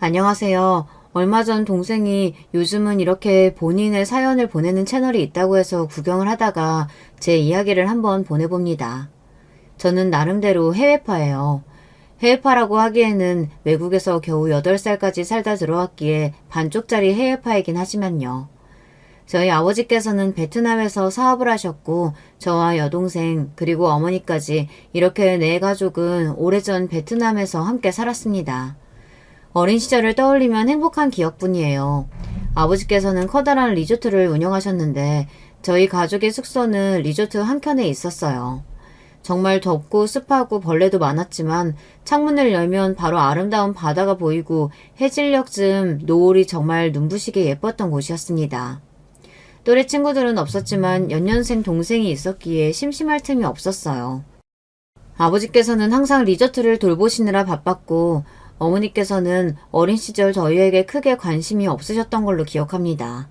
안녕하세요. 얼마 전 동생이 요즘은 이렇게 본인의 사연을 보내는 채널이 있다고 해서 구경을 하다가 제 이야기를 한번 보내봅니다. 저는 나름대로 해외파예요. 해외파라고 하기에는 외국에서 겨우 8살까지 살다 들어왔기에 반쪽짜리 해외파이긴 하지만요. 저희 아버지께서는 베트남에서 사업을 하셨고 저와 여동생 그리고 어머니까지 이렇게 네 가족은 오래전 베트남에서 함께 살았습니다. 어린 시절을 떠올리면 행복한 기억뿐이에요. 아버지께서는 커다란 리조트를 운영하셨는데 저희 가족의 숙소는 리조트 한켠에 있었어요. 정말 덥고 습하고 벌레도 많았지만 창문을 열면 바로 아름다운 바다가 보이고 해질녘 즈음 노을이 정말 눈부시게 예뻤던 곳이었습니다. 또래 친구들은 없었지만 연년생 동생이 있었기에 심심할 틈이 없었어요. 아버지께서는 항상 리조트를 돌보시느라 바빴고 어머니께서는 어린 시절 저희에게 크게 관심이 없으셨던 걸로 기억합니다.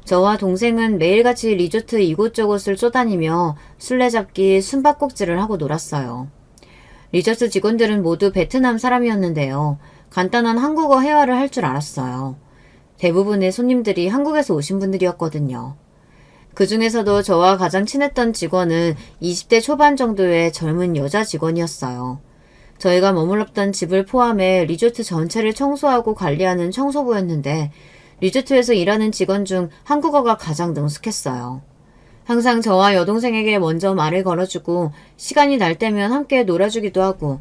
저와 동생은 매일같이 리조트 이곳저곳을 쏘다니며 술래잡기, 숨바꼭질을 하고 놀았어요. 리조트 직원들은 모두 베트남 사람이었는데요. 간단한 한국어 회화를 할 줄 알았어요. 대부분의 손님들이 한국에서 오신 분들이었거든요. 그 중에서도 저와 가장 친했던 직원은 20대 초반 정도의 젊은 여자 직원이었어요. 저희가 머물렀던 집을 포함해 리조트 전체를 청소하고 관리하는 청소부였는데 리조트에서 일하는 직원 중 한국어가 가장 능숙했어요. 항상 저와 여동생에게 먼저 말을 걸어주고 시간이 날 때면 함께 놀아주기도 하고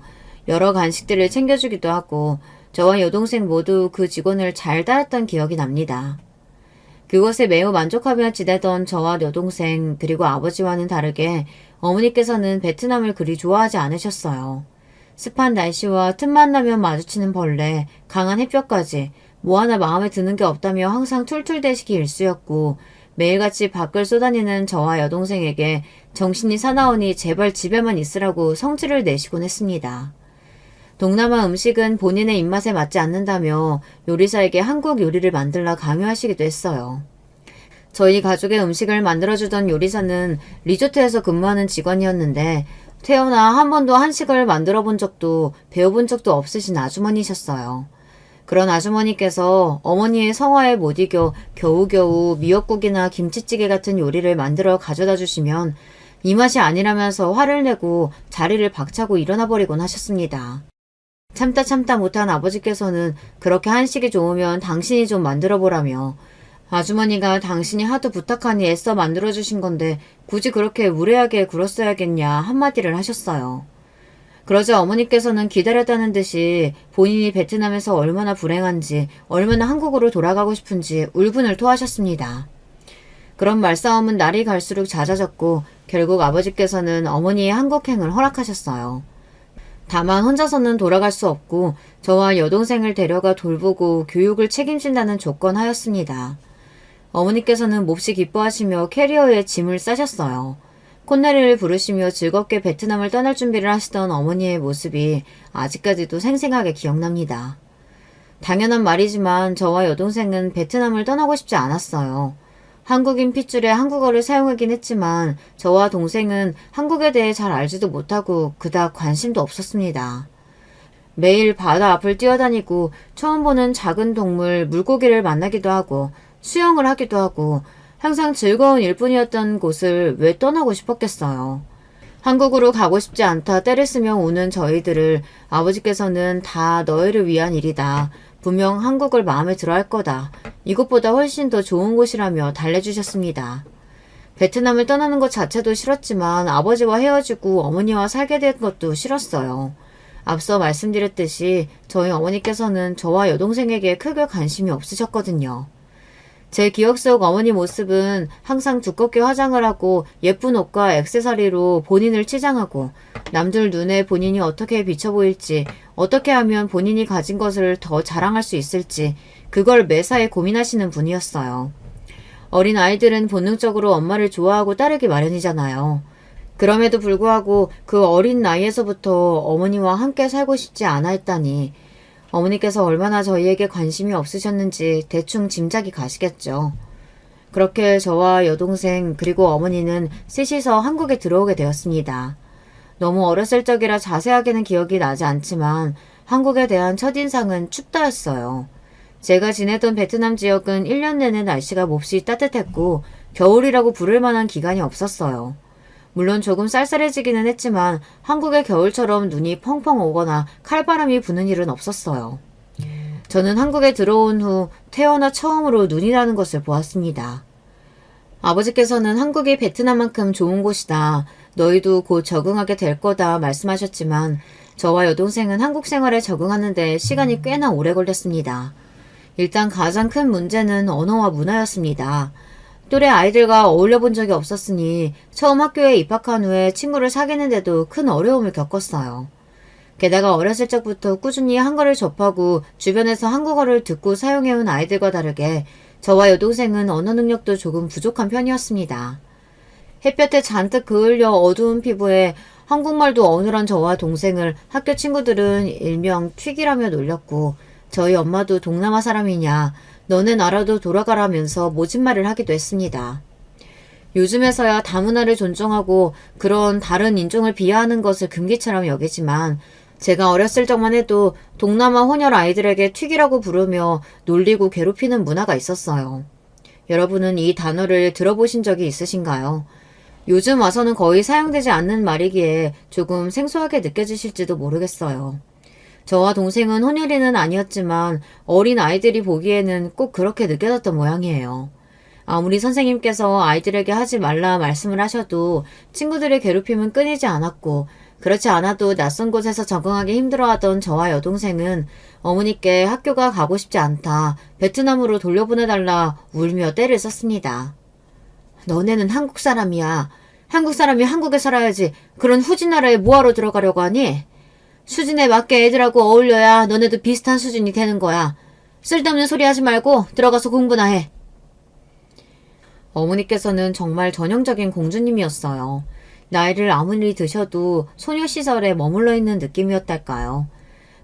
여러 간식들을 챙겨주기도 하고 저와 여동생 모두 그 직원을 잘 따랐던 기억이 납니다. 그것에 매우 만족하며 지내던 저와 여동생 그리고 아버지와는 다르게 어머니께서는 베트남을 그리 좋아하지 않으셨어요. 습한 날씨와 틈만 나면 마주치는 벌레, 강한 햇볕까지 뭐 하나 마음에 드는 게 없다며 항상 툴툴대시기 일쑤였고 매일같이 밖을 쏘다니는 저와 여동생에게 정신이 사나우니 제발 집에만 있으라고 성질을 내시곤 했습니다. 동남아 음식은 본인의 입맛에 맞지 않는다며 요리사에게 한국 요리를 만들라 강요하시기도 했어요. 저희 가족의 음식을 만들어주던 요리사는 리조트에서 근무하는 직원이었는데 태어나 한 번도 한식을 만들어 본 적도 배워본 적도 없으신 아주머니셨어요. 그런 아주머니께서 어머니의 성화에 못 이겨 겨우겨우 미역국이나 김치찌개 같은 요리를 만들어 가져다 주시면 이 맛이 아니라면서 화를 내고 자리를 박차고 일어나 버리곤 하셨습니다. 참다 못한 아버지께서는 그렇게 한식이 좋으면 당신이 좀 만들어 보라며 아주머니가 당신이 하도 부탁하니 애써 만들어주신 건데 굳이 그렇게 무례하게 굴었어야겠냐 한마디를 하셨어요. 그러자 어머니께서는 기다렸다는 듯이 본인이 베트남에서 얼마나 불행한지 얼마나 한국으로 돌아가고 싶은지 울분을 토하셨습니다. 그런 말싸움은 날이 갈수록 잦아졌고 결국 아버지께서는 어머니의 한국행을 허락하셨어요. 다만 혼자서는 돌아갈 수 없고 저와 여동생을 데려가 돌보고 교육을 책임진다는 조건 하였습니다. 어머니께서는 몹시 기뻐하시며 캐리어에 짐을 싸셨어요. 콧노래를 부르시며 즐겁게 베트남을 떠날 준비를 하시던 어머니의 모습이 아직까지도 생생하게 기억납니다. 당연한 말이지만 저와 여동생은 베트남을 떠나고 싶지 않았어요. 한국인 핏줄에 한국어를 사용하긴 했지만 저와 동생은 한국에 대해 잘 알지도 못하고 그닥 관심도 없었습니다. 매일 바다 앞을 뛰어다니고 처음 보는 작은 동물, 물고기를 만나기도 하고 수영을 하기도 하고 항상 즐거운 일뿐이었던 곳을 왜 떠나고 싶었겠어요. 한국으로 가고 싶지 않다 떼를 쓰며 우는 저희들을 아버지께서는 다 너희를 위한 일이다. 분명 한국을 마음에 들어 할 거다. 이곳보다 훨씬 더 좋은 곳이라며 달래주셨습니다. 베트남을 떠나는 것 자체도 싫었지만 아버지와 헤어지고 어머니와 살게 된 것도 싫었어요. 앞서 말씀드렸듯이 저희 어머니께서는 저와 여동생에게 크게 관심이 없으셨거든요. 제 기억 속 어머니 모습은 항상 두껍게 화장을 하고 예쁜 옷과 액세서리로 본인을 치장하고 남들 눈에 본인이 어떻게 비쳐 보일지 어떻게 하면 본인이 가진 것을 더 자랑할 수 있을지 그걸 매사에 고민하시는 분이었어요. 어린 아이들은 본능적으로 엄마를 좋아하고 따르기 마련이잖아요. 그럼에도 불구하고 그 어린 나이에서부터 어머니와 함께 살고 싶지 않아 했다니 어머니께서 얼마나 저희에게 관심이 없으셨는지 대충 짐작이 가시겠죠. 그렇게 저와 여동생 그리고 어머니는 셋이서 한국에 들어오게 되었습니다. 너무 어렸을 적이라 자세하게는 기억이 나지 않지만 한국에 대한 첫인상은 춥다였어요. 제가 지내던 베트남 지역은 1년 내내 날씨가 몹시 따뜻했고 겨울이라고 부를 만한 기간이 없었어요. 물론 조금 쌀쌀해지기는 했지만 한국의 겨울처럼 눈이 펑펑 오거나 칼바람이 부는 일은 없었어요. 저는 한국에 들어온 후 태어나 처음으로 눈이 나는 것을 보았습니다. 아버지께서는 한국이 베트남만큼 좋은 곳이다. 너희도 곧 적응하게 될 거다 말씀하셨지만 저와 여동생은 한국 생활에 적응하는데 시간이 꽤나 오래 걸렸습니다. 일단 가장 큰 문제는 언어와 문화였습니다. 또래 아이들과 어울려 본 적이 없었으니 처음 학교에 입학한 후에 친구를 사귀는데도 큰 어려움을 겪었어요. 게다가 어렸을 적부터 꾸준히 한글을 접하고 주변에서 한국어를 듣고 사용해온 아이들과 다르게 저와 여동생은 언어 능력도 조금 부족한 편이었습니다. 햇볕에 잔뜩 그을려 어두운 피부에 한국말도 어눌한 저와 동생을 학교 친구들은 일명 튀기라며 놀렸고 저희 엄마도 동남아 사람이냐 너네 나라도 돌아가라면서 모진말을 하기도 했습니다. 요즘에서야 다문화를 존중하고 그런 다른 인종을 비하하는 것을 금기처럼 여기지만 제가 어렸을 적만 해도 동남아 혼혈 아이들에게 튀기라고 부르며 놀리고 괴롭히는 문화가 있었어요. 여러분은 이 단어를 들어보신 적이 있으신가요? 요즘 와서는 거의 사용되지 않는 말이기에 조금 생소하게 느껴지실지도 모르겠어요. 저와 동생은 혼혈이는 아니었지만 어린 아이들이 보기에는 꼭 그렇게 느껴졌던 모양이에요. 아무리 선생님께서 아이들에게 하지 말라 말씀을 하셔도 친구들의 괴롭힘은 끊이지 않았고 그렇지 않아도 낯선 곳에서 적응하기 힘들어하던 저와 여동생은 어머니께 학교가 가고 싶지 않다, 베트남으로 돌려보내달라 울며 떼를 썼습니다. 너네는 한국 사람이야. 한국 사람이 한국에 살아야지. 그런 후진 나라에 뭐하러 들어가려고 하니? 수준에 맞게 애들하고 어울려야 너네도 비슷한 수준이 되는 거야. 쓸데없는 소리 하지 말고 들어가서 공부나 해. 어머니께서는 정말 전형적인 공주님이었어요. 나이를 아무리 드셔도 소녀 시절에 머물러 있는 느낌이었달까요.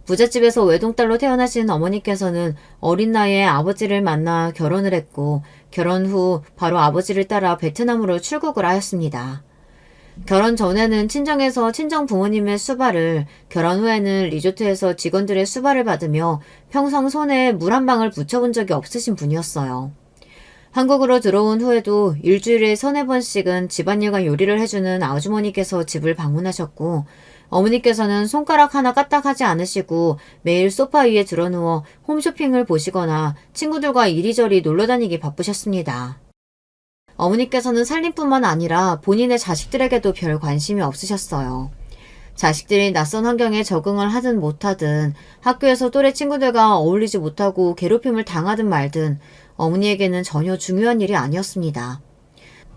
부잣집에서 외동딸로 태어나신 어머니께서는 어린 나이에 아버지를 만나 결혼을 했고 결혼 후 바로 아버지를 따라 베트남으로 출국을 하였습니다. 결혼 전에는 친정에서 친정 부모님의 수발을, 결혼 후에는 리조트에서 직원들의 수발을 받으며 평생 손에 물 한 방울 붙여본 적이 없으신 분이었어요. 한국으로 들어온 후에도 일주일에 서너 번씩은 집안일과 요리를 해주는 아주머니께서 집을 방문하셨고 어머니께서는 손가락 하나 까딱하지 않으시고 매일 소파 위에 드러누워 홈쇼핑을 보시거나 친구들과 이리저리 놀러다니기 바쁘셨습니다. 어머니께서는 살림뿐만 아니라 본인의 자식들에게도 별 관심이 없으셨어요. 자식들이 낯선 환경에 적응을 하든 못하든 학교에서 또래 친구들과 어울리지 못하고 괴롭힘을 당하든 말든 어머니에게는 전혀 중요한 일이 아니었습니다.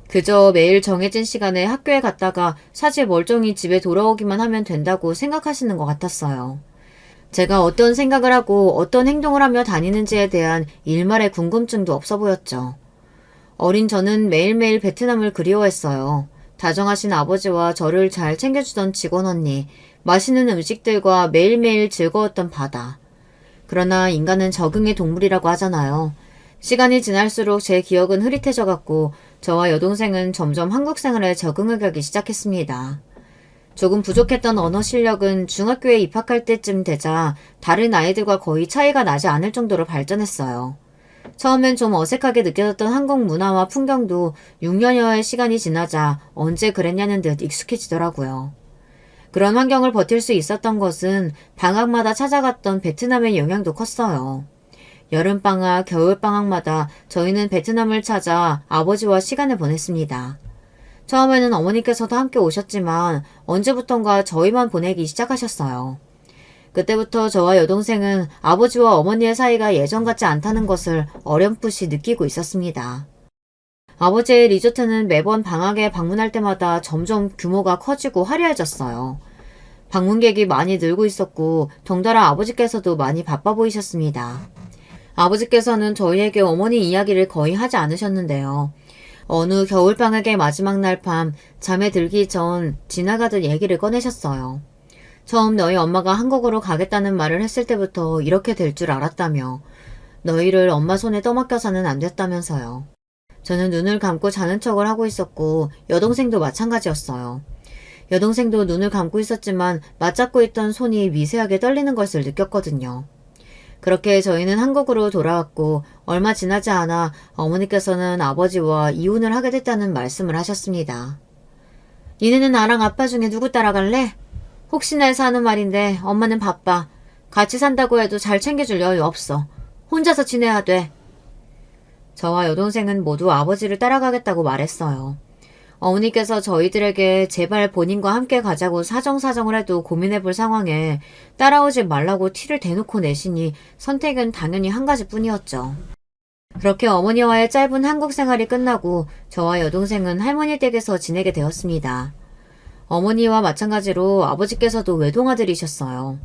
그저 매일 정해진 시간에 학교에 갔다가 사실 멀쩡히 집에 돌아오기만 하면 된다고 생각하시는 것 같았어요. 제가 어떤 생각을 하고 어떤 행동을 하며 다니는지에 대한 일말의 궁금증도 없어 보였죠. 어린 저는 매일매일 베트남을 그리워했어요. 다정하신 아버지와 저를 잘 챙겨주던 직원 언니, 맛있는 음식들과 매일매일 즐거웠던 바다. 그러나 인간은 적응의 동물이라고 하잖아요. 시간이 지날수록 제 기억은 흐릿해져갔고 저와 여동생은 점점 한국 생활에 적응을 하기 시작했습니다. 조금 부족했던 언어 실력은 중학교에 입학할 때쯤 되자 다른 아이들과 거의 차이가 나지 않을 정도로 발전했어요. 처음엔 좀 어색하게 느껴졌던 한국 문화와 풍경도 6년여의 시간이 지나자 언제 그랬냐는 듯 익숙해지더라고요. 그런 환경을 버틸 수 있었던 것은 방학마다 찾아갔던 베트남의 영향도 컸어요. 여름방학, 겨울방학마다 저희는 베트남을 찾아 아버지와 시간을 보냈습니다. 처음에는 어머니께서도 함께 오셨지만 언제부턴가 저희만 보내기 시작하셨어요. 그때부터 저와 여동생은 아버지와 어머니의 사이가 예전 같지 않다는 것을 어렴풋이 느끼고 있었습니다. 아버지의 리조트는 매번 방학에 방문할 때마다 점점 규모가 커지고 화려해졌어요. 방문객이 많이 늘고 있었고 덩달아 아버지께서도 많이 바빠 보이셨습니다. 아버지께서는 저희에게 어머니 이야기를 거의 하지 않으셨는데요. 어느 겨울방학의 마지막 날 밤 잠에 들기 전 지나가듯 얘기를 꺼내셨어요. 처음 너희 엄마가 한국으로 가겠다는 말을 했을 때부터 이렇게 될 줄 알았다며 너희를 엄마 손에 떠맡겨서는 안 됐다면서요. 저는 눈을 감고 자는 척을 하고 있었고 여동생도 마찬가지였어요. 여동생도 눈을 감고 있었지만 맞잡고 있던 손이 미세하게 떨리는 것을 느꼈거든요. 그렇게 저희는 한국으로 돌아왔고 얼마 지나지 않아 어머니께서는 아버지와 이혼을 하게 됐다는 말씀을 하셨습니다. 니네는 나랑 아빠 중에 누구 따라갈래? 혹시나 해서 하는 말인데 엄마는 바빠. 같이 산다고 해도 잘 챙겨줄 여유 없어. 혼자서 지내야 돼. 저와 여동생은 모두 아버지를 따라가겠다고 말했어요. 어머니께서 저희들에게 제발 본인과 함께 가자고 사정사정을 해도 고민해볼 상황에 따라오지 말라고 티를 대놓고 내시니 선택은 당연히 한 가지뿐이었죠. 그렇게 어머니와의 짧은 한국 생활이 끝나고 저와 여동생은 할머니 댁에서 지내게 되었습니다. 어머니와 마찬가지로 아버지께서도 외동아들이셨어요.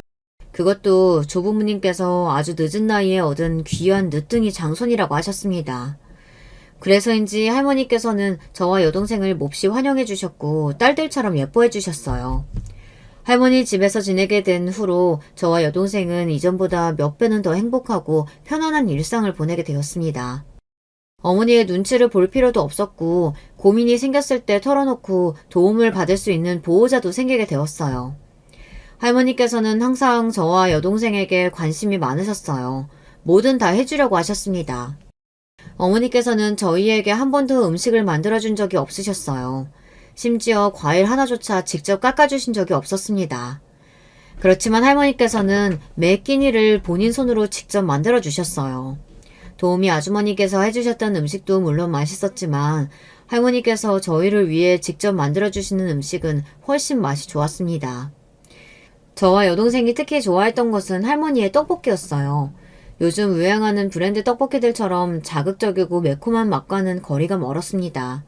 그것도 조부모님께서 아주 늦은 나이에 얻은 귀한 늦둥이 장손이라고 하셨습니다. 그래서인지 할머니께서는 저와 여동생을 몹시 환영해 주셨고 딸들처럼 예뻐해 주셨어요. 할머니 집에서 지내게 된 후로 저와 여동생은 이전보다 몇 배는 더 행복하고 편안한 일상을 보내게 되었습니다. 어머니의 눈치를 볼 필요도 없었고 고민이 생겼을 때 털어놓고 도움을 받을 수 있는 보호자도 생기게 되었어요. 할머니께서는 항상 저와 여동생에게 관심이 많으셨어요. 뭐든 다 해주려고 하셨습니다. 어머니께서는 저희에게 한 번도 음식을 만들어준 적이 없으셨어요. 심지어 과일 하나조차 직접 깎아주신 적이 없었습니다. 그렇지만 할머니께서는 매 끼니를 본인 손으로 직접 만들어주셨어요. 도우미 아주머니께서 해주셨던 음식도 물론 맛있었지만 할머니께서 저희를 위해 직접 만들어주시는 음식은 훨씬 맛이 좋았습니다. 저와 여동생이 특히 좋아했던 것은 할머니의 떡볶이였어요. 요즘 유행하는 브랜드 떡볶이들처럼 자극적이고 매콤한 맛과는 거리가 멀었습니다.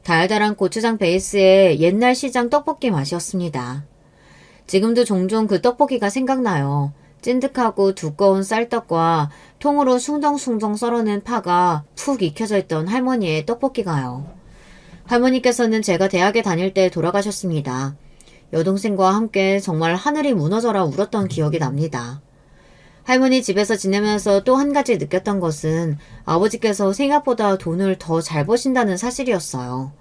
달달한 고추장 베이스의 옛날 시장 떡볶이 맛이었습니다. 지금도 종종 그 떡볶이가 생각나요. 찐득하고 두꺼운 쌀떡과 통으로 숭덩숭덩 썰어낸 파가 푹 익혀져 있던 할머니의 떡볶이가요. 할머니께서는 제가 대학에 다닐 때 돌아가셨습니다. 여동생과 함께 정말 하늘이 무너져라 울었던 기억이 납니다. 할머니 집에서 지내면서 또 한 가지 느꼈던 것은 아버지께서 생각보다 돈을 더 잘 버신다는 사실이었어요.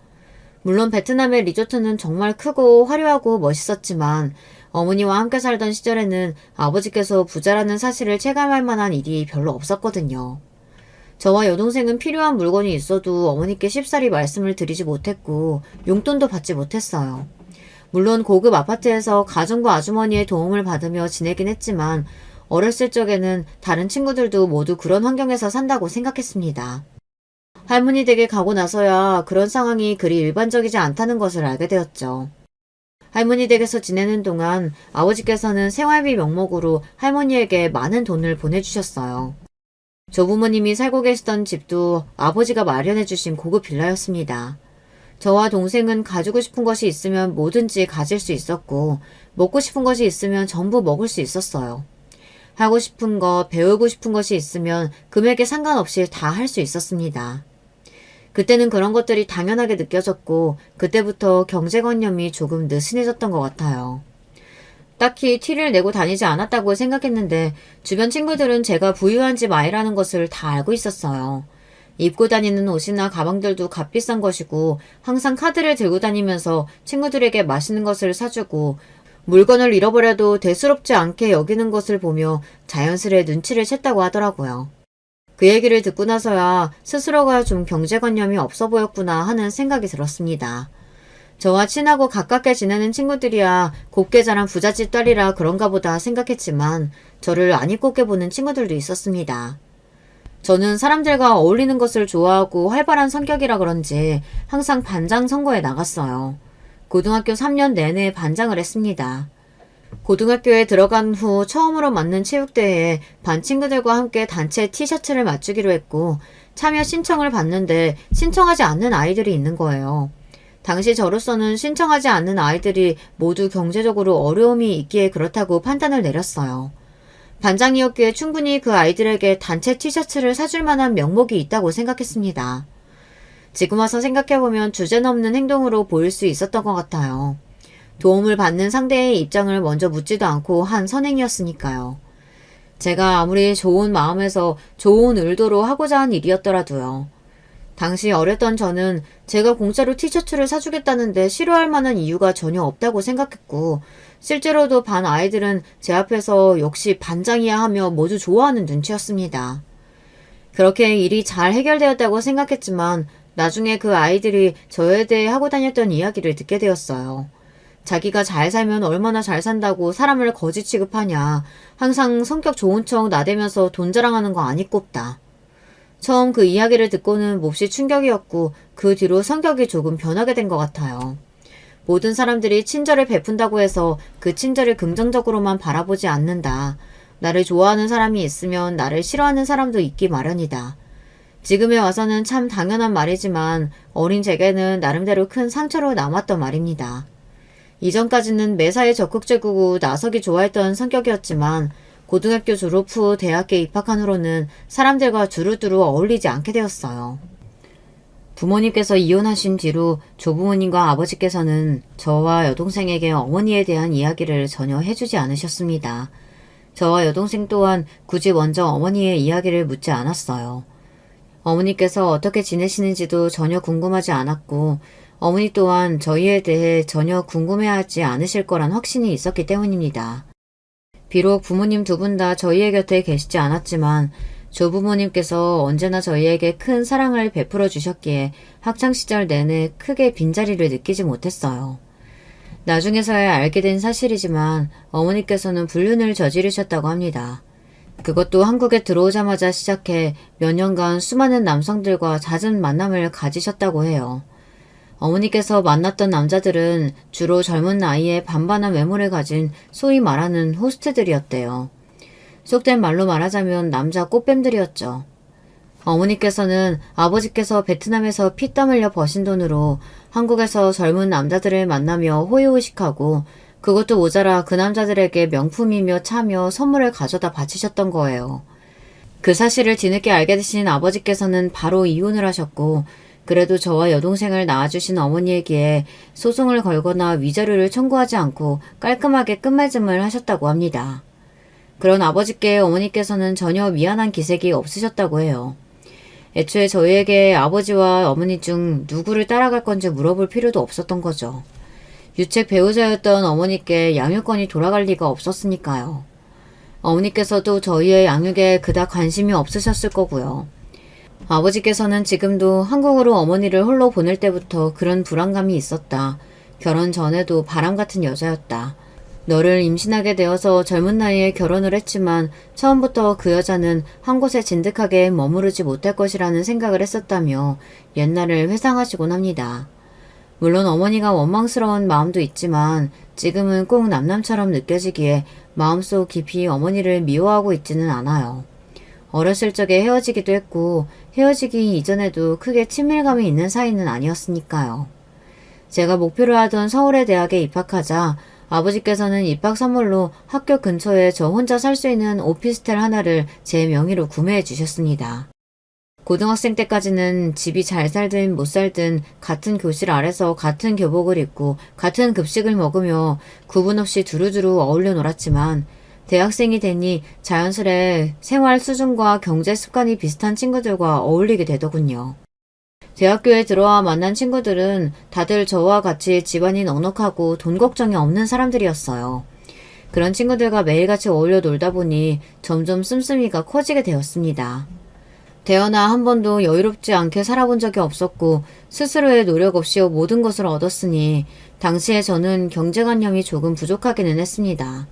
물론 베트남의 리조트는 정말 크고 화려하고 멋있었지만 어머니와 함께 살던 시절에는 아버지께서 부자라는 사실을 체감할 만한 일이 별로 없었거든요. 저와 여동생은 필요한 물건이 있어도 어머니께 쉽사리 말씀을 드리지 못했고 용돈도 받지 못했어요. 물론 고급 아파트에서 가정부 아주머니의 도움을 받으며 지내긴 했지만 어렸을 적에는 다른 친구들도 모두 그런 환경에서 산다고 생각했습니다. 할머니 댁에 가고 나서야 그런 상황이 그리 일반적이지 않다는 것을 알게 되었죠. 할머니 댁에서 지내는 동안 아버지께서는 생활비 명목으로 할머니에게 많은 돈을 보내주셨어요. 조부모님이 살고 계시던 집도 아버지가 마련해 주신 고급 빌라였습니다. 저와 동생은 가지고 싶은 것이 있으면 뭐든지 가질 수 있었고 먹고 싶은 것이 있으면 전부 먹을 수 있었어요. 하고 싶은 것, 배우고 싶은 것이 있으면 금액에 상관없이 다 할 수 있었습니다. 그때는 그런 것들이 당연하게 느껴졌고 그때부터 경제관념이 조금 느슨해졌던 것 같아요. 딱히 티를 내고 다니지 않았다고 생각했는데 주변 친구들은 제가 부유한 집 아이라는 것을 다 알고 있었어요. 입고 다니는 옷이나 가방들도 값비싼 것이고 항상 카드를 들고 다니면서 친구들에게 맛있는 것을 사주고 물건을 잃어버려도 대수롭지 않게 여기는 것을 보며 자연스레 눈치를 챘다고 하더라고요. 그 얘기를 듣고 나서야 스스로가 좀 경제관념이 없어 보였구나 하는 생각이 들었습니다. 저와 친하고 가깝게 지내는 친구들이야 곱게 자란 부잣집 딸이라 그런가 보다 생각했지만 저를 안 이쁘게 보는 친구들도 있었습니다. 저는 사람들과 어울리는 것을 좋아하고 활발한 성격이라 그런지 항상 반장 선거에 나갔어요. 고등학교 3년 내내 반장을 했습니다. 고등학교에 들어간 후 처음으로 맞는 체육대회에 반 친구들과 함께 단체 티셔츠를 맞추기로 했고 참여 신청을 받는데 신청하지 않는 아이들이 있는 거예요. 당시 저로서는 신청하지 않는 아이들이 모두 경제적으로 어려움이 있기에 그렇다고 판단을 내렸어요. 반장이었기에 충분히 그 아이들에게 단체 티셔츠를 사줄 만한 명목이 있다고 생각했습니다. 지금 와서 생각해보면 주제넘는 행동으로 보일 수 있었던 것 같아요. 도움을 받는 상대의 입장을 먼저 묻지도 않고 한 선행이었으니까요. 제가 아무리 좋은 마음에서 좋은 의도로 하고자 한 일이었더라도요. 당시 어렸던 저는 제가 공짜로 티셔츠를 사주겠다는데 싫어할 만한 이유가 전혀 없다고 생각했고, 실제로도 반 아이들은 제 앞에서 역시 반장이야 하며 모두 좋아하는 눈치였습니다. 그렇게 일이 잘 해결되었다고 생각했지만 나중에 그 아이들이 저에 대해 하고 다녔던 이야기를 듣게 되었어요. 자기가 잘 살면 얼마나 잘 산다고 사람을 거지 취급하냐. 항상 성격 좋은 척 나대면서 돈 자랑하는 거 아니꼽다. 처음 그 이야기를 듣고는 몹시 충격이었고 그 뒤로 성격이 조금 변하게 된 것 같아요. 모든 사람들이 친절을 베푼다고 해서 그 친절을 긍정적으로만 바라보지 않는다. 나를 좋아하는 사람이 있으면 나를 싫어하는 사람도 있기 마련이다. 지금에 와서는 참 당연한 말이지만 어린 제게는 나름대로 큰 상처로 남았던 말입니다. 이전까지는 매사에 적극적이고 나서기 좋아했던 성격이었지만 고등학교 졸업 후 대학에 입학한 후로는 사람들과 두루두루 어울리지 않게 되었어요. 부모님께서 이혼하신 뒤로 조부모님과 아버지께서는 저와 여동생에게 어머니에 대한 이야기를 전혀 해주지 않으셨습니다. 저와 여동생 또한 굳이 먼저 어머니의 이야기를 묻지 않았어요. 어머니께서 어떻게 지내시는지도 전혀 궁금하지 않았고 어머니 또한 저희에 대해 전혀 궁금해하지 않으실 거란 확신이 있었기 때문입니다. 비록 부모님 두 분 다 저희의 곁에 계시지 않았지만 조부모님께서 언제나 저희에게 큰 사랑을 베풀어 주셨기에 학창시절 내내 크게 빈자리를 느끼지 못했어요. 나중에서야 알게 된 사실이지만 어머니께서는 불륜을 저지르셨다고 합니다. 그것도 한국에 들어오자마자 시작해 몇 년간 수많은 남성들과 잦은 만남을 가지셨다고 해요. 어머니께서 만났던 남자들은 주로 젊은 나이에 반반한 외모를 가진 소위 말하는 호스트들이었대요. 속된 말로 말하자면 남자 꽃뱀들이었죠. 어머니께서는 아버지께서 베트남에서 피땀 흘려 버신 돈으로 한국에서 젊은 남자들을 만나며 호의호식하고 그것도 모자라 그 남자들에게 명품이며 차며 선물을 가져다 바치셨던 거예요. 그 사실을 뒤늦게 알게 되신 아버지께서는 바로 이혼을 하셨고 그래도 저와 여동생을 낳아주신 어머니에게 소송을 걸거나 위자료를 청구하지 않고 깔끔하게 끝맺음을 하셨다고 합니다. 그런 아버지께 어머니께서는 전혀 미안한 기색이 없으셨다고 해요. 애초에 저희에게 아버지와 어머니 중 누구를 따라갈 건지 물어볼 필요도 없었던 거죠. 유책 배우자였던 어머니께 양육권이 돌아갈 리가 없었으니까요. 어머니께서도 저희의 양육에 그닥 관심이 없으셨을 거고요. 아버지께서는 지금도 한국으로 어머니를 홀로 보낼 때부터 그런 불안감이 있었다. 결혼 전에도 바람 같은 여자였다. 너를 임신하게 되어서 젊은 나이에 결혼을 했지만 처음부터 그 여자는 한 곳에 진득하게 머무르지 못할 것이라는 생각을 했었다며 옛날을 회상하시곤 합니다. 물론 어머니가 원망스러운 마음도 있지만 지금은 꼭 남남처럼 느껴지기에 마음속 깊이 어머니를 미워하고 있지는 않아요. 어렸을 적에 헤어지기도 했고 헤어지기 이전에도 크게 친밀감이 있는 사이는 아니었으니까요. 제가 목표로 하던 서울의 대학에 입학하자 아버지께서는 입학 선물로 학교 근처에 저 혼자 살 수 있는 오피스텔 하나를 제 명의로 구매해 주셨습니다. 고등학생 때까지는 집이 잘 살든 못 살든 같은 교실 아래서 같은 교복을 입고 같은 급식을 먹으며 구분 없이 두루두루 어울려 놀았지만 대학생이 되니 자연스레 생활 수준과 경제 습관이 비슷한 친구들과 어울리게 되더군요. 대학교에 들어와 만난 친구들은 다들 저와 같이 집안이 넉넉하고 돈 걱정이 없는 사람들이었어요. 그런 친구들과 매일같이 어울려 놀다 보니 점점 씀씀이가 커지게 되었습니다. 태어나 한 번도 여유롭지 않게 살아본 적이 없었고 스스로의 노력 없이 모든 것을 얻었으니 당시에 저는 경제관념이 조금 부족하기는 했습니다.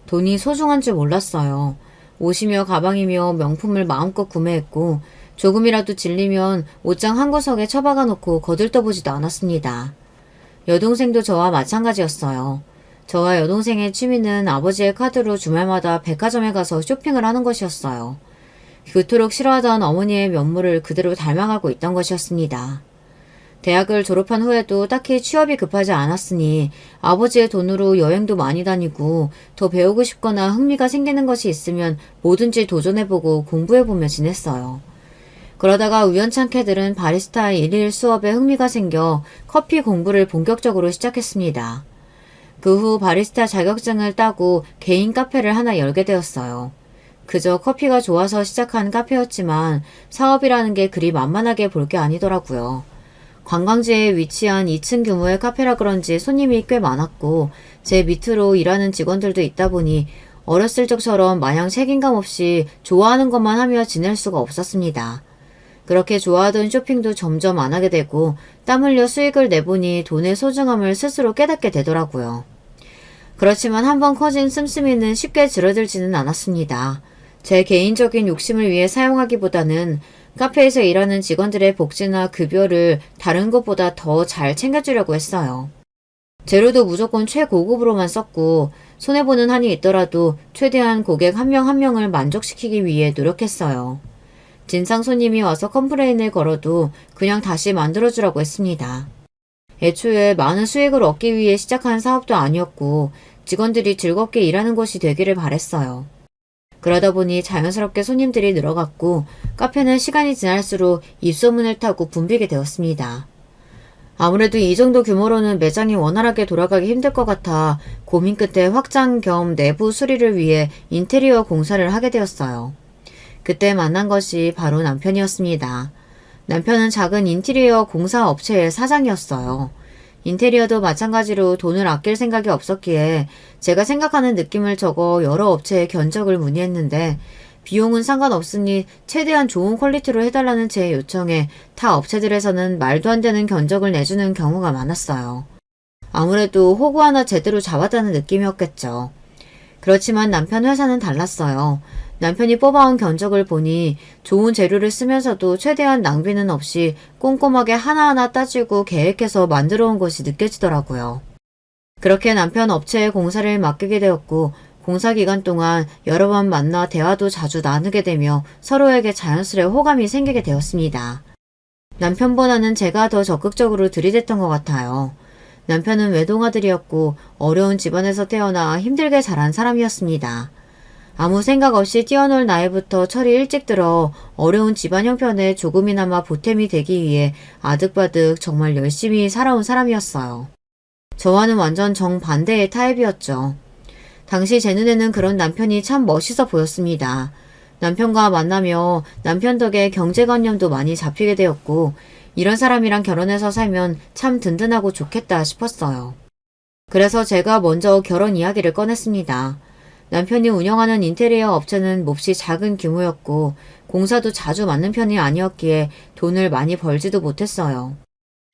돈이 소중한 줄 몰랐어요. 옷이며 가방이며 명품을 마음껏 구매했고 조금이라도 질리면 옷장 한 구석에 처박아 놓고 거들떠보지도 않았습니다. 여동생도 저와 마찬가지였어요. 저와 여동생의 취미는 아버지의 카드로 주말마다 백화점에 가서 쇼핑을 하는 것이었어요. 그토록 싫어하던 어머니의 면모를 그대로 닮아가고 있던 것이었습니다. 대학을 졸업한 후에도 딱히 취업이 급하지 않았으니 아버지의 돈으로 여행도 많이 다니고 더 배우고 싶거나 흥미가 생기는 것이 있으면 뭐든지 도전해보고 공부해보며 지냈어요. 그러다가 우연찮게 들은 바리스타 일일 수업에 흥미가 생겨 커피 공부를 본격적으로 시작했습니다. 그 후 바리스타 자격증을 따고 개인 카페를 하나 열게 되었어요. 그저 커피가 좋아서 시작한 카페였지만 사업이라는 게 그리 만만하게 볼 게 아니더라고요. 관광지에 위치한 2층 규모의 카페라 그런지 손님이 꽤 많았고 제 밑으로 일하는 직원들도 있다 보니 어렸을 적처럼 마냥 책임감 없이 좋아하는 것만 하며 지낼 수가 없었습니다. 그렇게 좋아하던 쇼핑도 점점 안 하게 되고 땀 흘려 수익을 내보니 돈의 소중함을 스스로 깨닫게 되더라고요. 그렇지만 한번 커진 씀씀이는 쉽게 줄어들지는 않았습니다. 제 개인적인 욕심을 위해 사용하기보다는 카페에서 일하는 직원들의 복지나 급여를 다른 것보다 더 잘 챙겨주려고 했어요. 재료도 무조건 최고급으로만 썼고 손해보는 한이 있더라도 최대한 고객 한 명 한 명을 만족시키기 위해 노력했어요. 진상 손님이 와서 컴플레인을 걸어도 그냥 다시 만들어주라고 했습니다. 애초에 많은 수익을 얻기 위해 시작한 사업도 아니었고 직원들이 즐겁게 일하는 곳이 되기를 바랬어요. 그러다 보니 자연스럽게 손님들이 늘어갔고 카페는 시간이 지날수록 입소문을 타고 붐비게 되었습니다. 아무래도 이 정도 규모로는 매장이 원활하게 돌아가기 힘들 것 같아 고민 끝에 확장 겸 내부 수리를 위해 인테리어 공사를 하게 되었어요. 그때 만난 것이 바로 남편이었습니다. 남편은 작은 인테리어 공사 업체의 사장이었어요. 인테리어도 마찬가지로 돈을 아낄 생각이 없었기에 제가 생각하는 느낌을 적어 여러 업체에 견적을 문의했는데 비용은 상관없으니 최대한 좋은 퀄리티로 해달라는 제 요청에 타 업체들에서는 말도 안 되는 견적을 내주는 경우가 많았어요. 아무래도 호구 하나 제대로 잡았다는 느낌이었겠죠. 그렇지만 남편 회사는 달랐어요. 남편이 뽑아온 견적을 보니 좋은 재료를 쓰면서도 최대한 낭비는 없이 꼼꼼하게 하나하나 따지고 계획해서 만들어 온 것이 느껴지더라고요. 그렇게 남편 업체에 공사를 맡기게 되었고 공사 기간 동안 여러 번 만나 대화도 자주 나누게 되며 서로에게 자연스레 호감이 생기게 되었습니다. 남편보다는 제가 더 적극적으로 들이댔던 것 같아요. 남편은 외동아들이었고 어려운 집안에서 태어나 힘들게 자란 사람이었습니다. 아무 생각 없이 뛰어놀 나이부터 철이 일찍 들어 어려운 집안 형편에 조금이나마 보탬이 되기 위해 아득바득 정말 열심히 살아온 사람이었어요. 저와는 완전 정반대의 타입이었죠. 당시 제 눈에는 그런 남편이 참 멋있어 보였습니다. 남편과 만나며 남편 덕에 경제관념도 많이 잡히게 되었고 이런 사람이랑 결혼해서 살면 참 든든하고 좋겠다 싶었어요. 그래서 제가 먼저 결혼 이야기를 꺼냈습니다. 남편이 운영하는 인테리어 업체는 몹시 작은 규모였고 공사도 자주 맞는 편이 아니었기에 돈을 많이 벌지도 못했어요.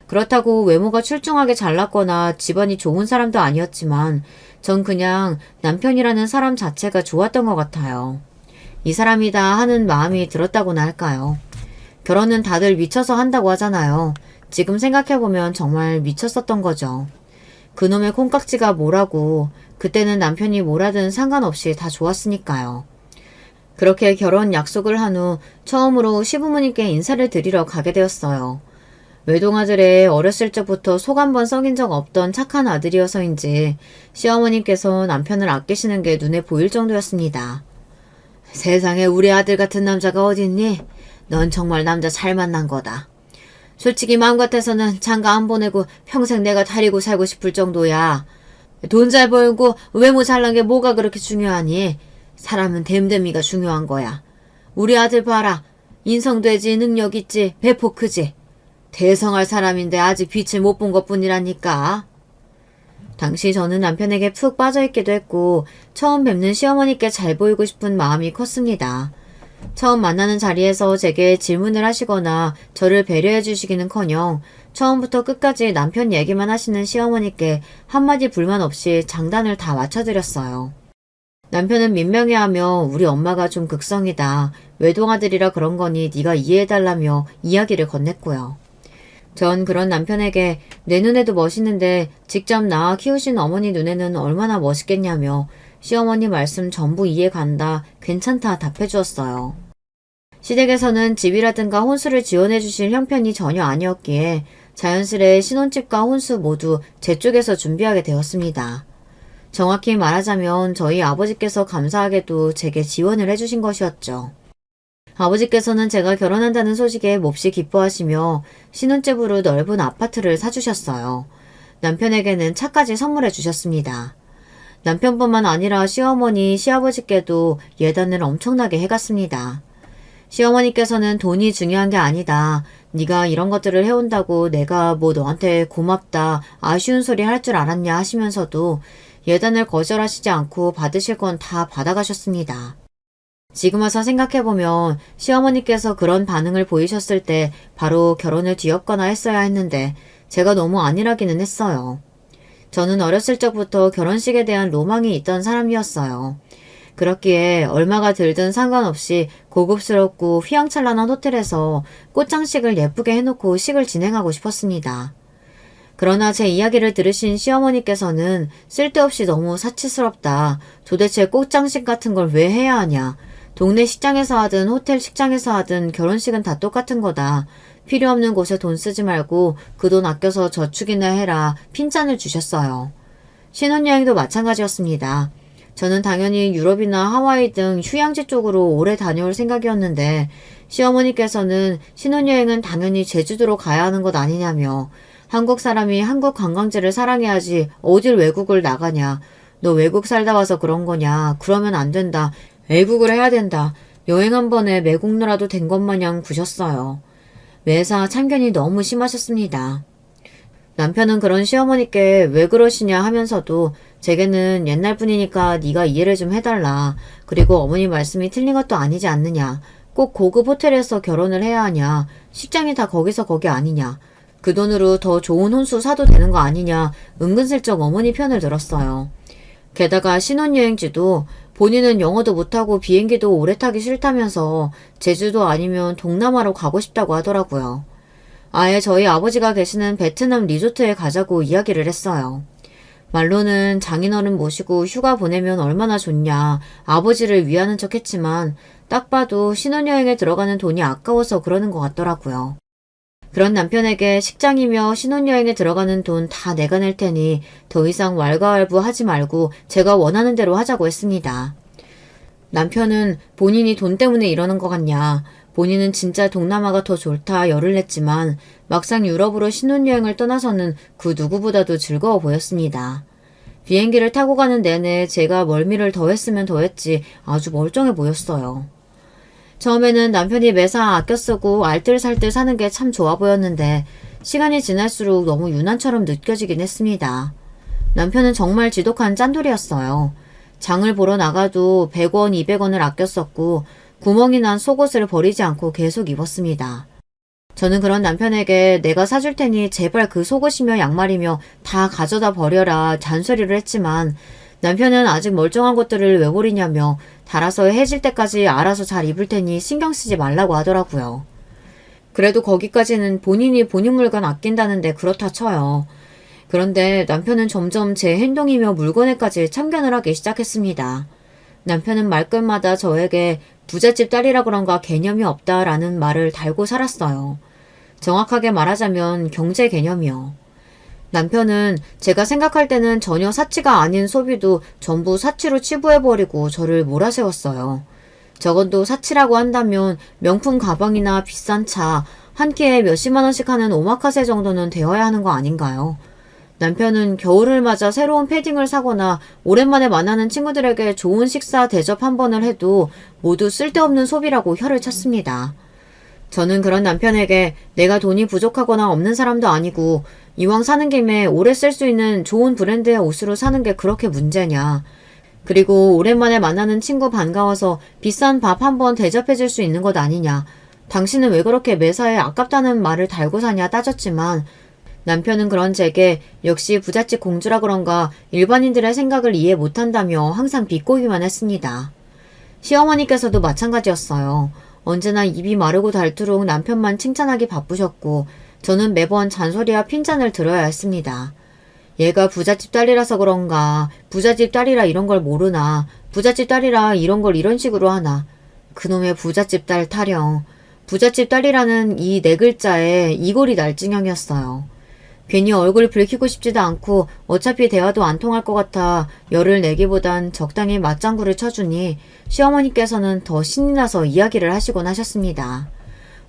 그렇다고 외모가 출중하게 잘났거나 집안이 좋은 사람도 아니었지만 전 그냥 남편이라는 사람 자체가 좋았던 것 같아요. 이 사람이다 하는 마음이 들었다고나 할까요? 결혼은 다들 미쳐서 한다고 하잖아요. 지금 생각해보면 정말 미쳤었던 거죠. 그놈의 콩깍지가 뭐라고 그때는 남편이 뭐라든 상관없이 다 좋았으니까요. 그렇게 결혼 약속을 한 후 처음으로 시부모님께 인사를 드리러 가게 되었어요. 외동아들의 어렸을 적부터 속 한 번 썩인 적 없던 착한 아들이어서인지 시어머님께서 남편을 아끼시는 게 눈에 보일 정도였습니다. 세상에 우리 아들 같은 남자가 어딨니? 넌 정말 남자 잘 만난 거다. 솔직히 마음 같아서는 장가 안 보내고 평생 내가 다리고 살고 싶을 정도야. 돈 잘 벌고 외모 잘난 게 뭐가 그렇게 중요하니? 사람은 됨됨이가 중요한 거야. 우리 아들 봐라. 인성되지, 능력 있지, 배포 크지. 대성할 사람인데 아직 빛을 못 본 것뿐이라니까. 당시 저는 남편에게 푹 빠져있기도 했고 처음 뵙는 시어머니께 잘 보이고 싶은 마음이 컸습니다. 처음 만나는 자리에서 제게 질문을 하시거나 저를 배려해 주시기는커녕 처음부터 끝까지 남편 얘기만 하시는 시어머니께 한마디 불만 없이 장단을 다 맞춰드렸어요. 남편은 민망해하며 우리 엄마가 좀 극성이다. 외동아들이라 그런 거니 네가 이해해달라며 이야기를 건넸고요. 전 그런 남편에게 내 눈에도 멋있는데 직접 낳아 키우신 어머니 눈에는 얼마나 멋있겠냐며 시어머니 말씀 전부 이해간다, 괜찮다 답해주었어요. 시댁에서는 집이라든가 혼수를 지원해주실 형편이 전혀 아니었기에 자연스레 신혼집과 혼수 모두 제 쪽에서 준비하게 되었습니다. 정확히 말하자면 저희 아버지께서 감사하게도 제게 지원을 해주신 것이었죠. 아버지께서는 제가 결혼한다는 소식에 몹시 기뻐하시며 신혼집으로 넓은 아파트를 사주셨어요. 남편에게는 차까지 선물해 주셨습니다. 남편뿐만 아니라 시어머니, 시아버지께도 예단을 엄청나게 해갔습니다. 시어머니께서는 돈이 중요한 게 아니다. 네가 이런 것들을 해온다고 내가 뭐 너한테 고맙다, 아쉬운 소리 할 줄 알았냐 하시면서도 예단을 거절하시지 않고 받으실 건 다 받아가셨습니다. 지금 와서 생각해보면 시어머니께서 그런 반응을 보이셨을 때 바로 결혼을 뒤엎거나 했어야 했는데 제가 너무 안일하기는 했어요. 저는 어렸을 적부터 결혼식에 대한 로망이 있던 사람이었어요. 그렇기에 얼마가 들든 상관없이 고급스럽고 휘황찬란한 호텔에서 꽃장식을 예쁘게 해놓고 식을 진행하고 싶었습니다. 그러나 제 이야기를 들으신 시어머니께서는 쓸데없이 너무 사치스럽다. 도대체 꽃장식 같은 걸 왜 해야 하냐. 동네 식장에서 하든 호텔 식장에서 하든 결혼식은 다 똑같은 거다. 필요 없는 곳에 돈 쓰지 말고 그 돈 아껴서 저축이나 해라. 핀잔을 주셨어요. 신혼여행도 마찬가지였습니다. 저는 당연히 유럽이나 하와이 등 휴양지 쪽으로 오래 다녀올 생각이었는데 시어머니께서는 신혼여행은 당연히 제주도로 가야 하는 것 아니냐며 한국 사람이 한국 관광지를 사랑해야지 어딜 외국을 나가냐. 너 외국 살다 와서 그런 거냐. 그러면 안 된다. 외국을 해야 된다. 여행 한 번에 매국노라도 된 것 마냥 구셨어요. 매사 참견이 너무 심하셨습니다. 남편은 그런 시어머니께 왜 그러시냐 하면서도 제게는 옛날 분이니까 네가 이해를 좀 해달라. 그리고 어머니 말씀이 틀린 것도 아니지 않느냐. 꼭 고급 호텔에서 결혼을 해야 하냐. 식장이 다 거기서 거기 아니냐. 그 돈으로 더 좋은 혼수 사도 되는 거 아니냐. 은근슬쩍 어머니 편을 들었어요. 게다가 신혼여행지도 본인은 영어도 못하고 비행기도 오래 타기 싫다면서 제주도 아니면 동남아로 가고 싶다고 하더라고요. 아예 저희 아버지가 계시는 베트남 리조트에 가자고 이야기를 했어요. 말로는 장인어른 모시고 휴가 보내면 얼마나 좋냐, 아버지를 위하는 척 했지만 딱 봐도 신혼여행에 들어가는 돈이 아까워서 그러는 것 같더라고요. 그런 남편에게 식장이며 신혼여행에 들어가는 돈 다 내가 낼 테니 더 이상 왈가왈부하지 말고 제가 원하는 대로 하자고 했습니다. 남편은 본인이 돈 때문에 이러는 것 같냐, 본인은 진짜 동남아가 더 좋다 열을 냈지만 막상 유럽으로 신혼여행을 떠나서는 그 누구보다도 즐거워 보였습니다. 비행기를 타고 가는 내내 제가 멀미를 더했으면 더했지 아주 멀쩡해 보였어요. 처음에는 남편이 매사 아껴 쓰고 알뜰살뜰 사는 게 참 좋아 보였는데 시간이 지날수록 너무 유난처럼 느껴지긴 했습니다. 남편은 정말 지독한 짠돌이였어요. 장을 보러 나가도 100원, 200원을 아껴 썼고 구멍이 난 속옷을 버리지 않고 계속 입었습니다. 저는 그런 남편에게 내가 사줄 테니 제발 그 속옷이며 양말이며 다 가져다 버려라 잔소리를 했지만 남편은 아직 멀쩡한 것들을 왜 버리냐며 달아서 해질 때까지 알아서 잘 입을 테니 신경 쓰지 말라고 하더라고요. 그래도 거기까지는 본인이 본인 물건 아낀다는데 그렇다 쳐요. 그런데 남편은 점점 제 행동이며 물건에까지 참견을 하기 시작했습니다. 남편은 말끝마다 저에게 부잣집 딸이라 그런가 개념이 없다라는 말을 달고 살았어요. 정확하게 말하자면 경제 개념이요. 남편은 제가 생각할 때는 전혀 사치가 아닌 소비도 전부 사치로 치부해버리고 저를 몰아세웠어요. 적어도 사치라고 한다면 명품 가방이나 비싼 차, 한 끼에 몇십만 원씩 하는 오마카세 정도는 되어야 하는 거 아닌가요? 남편은 겨울을 맞아 새로운 패딩을 사거나 오랜만에 만나는 친구들에게 좋은 식사 대접 한 번을 해도 모두 쓸데없는 소비라고 혀를 찼습니다. 저는 그런 남편에게 내가 돈이 부족하거나 없는 사람도 아니고 이왕 사는 김에 오래 쓸 수 있는 좋은 브랜드의 옷으로 사는 게 그렇게 문제냐. 그리고 오랜만에 만나는 친구 반가워서 비싼 밥 한 번 대접해 줄 수 있는 것 아니냐. 당신은 왜 그렇게 매사에 아깝다는 말을 달고 사냐 따졌지만 남편은 그런 제게 역시 부잣집 공주라 그런가 일반인들의 생각을 이해 못한다며 항상 비꼬기만 했습니다. 시어머니께서도 마찬가지였어요. 언제나 입이 마르고 닳도록 남편만 칭찬하기 바쁘셨고 저는 매번 잔소리와 핀잔을 들어야 했습니다. 얘가 부잣집 딸이라서 그런가, 부잣집 딸이라 이런 걸 모르나, 부잣집 딸이라 이런 걸 이런 식으로 하나. 그놈의 부잣집 딸 타령. 부잣집 딸이라는 이 네 글자에 이골이 날 지경이었어요. 괜히 얼굴 붉히고 싶지도 않고 어차피 대화도 안 통할 것 같아 열을 내기보단 적당히 맞장구를 쳐주니 시어머니께서는 더 신이 나서 이야기를 하시곤 하셨습니다.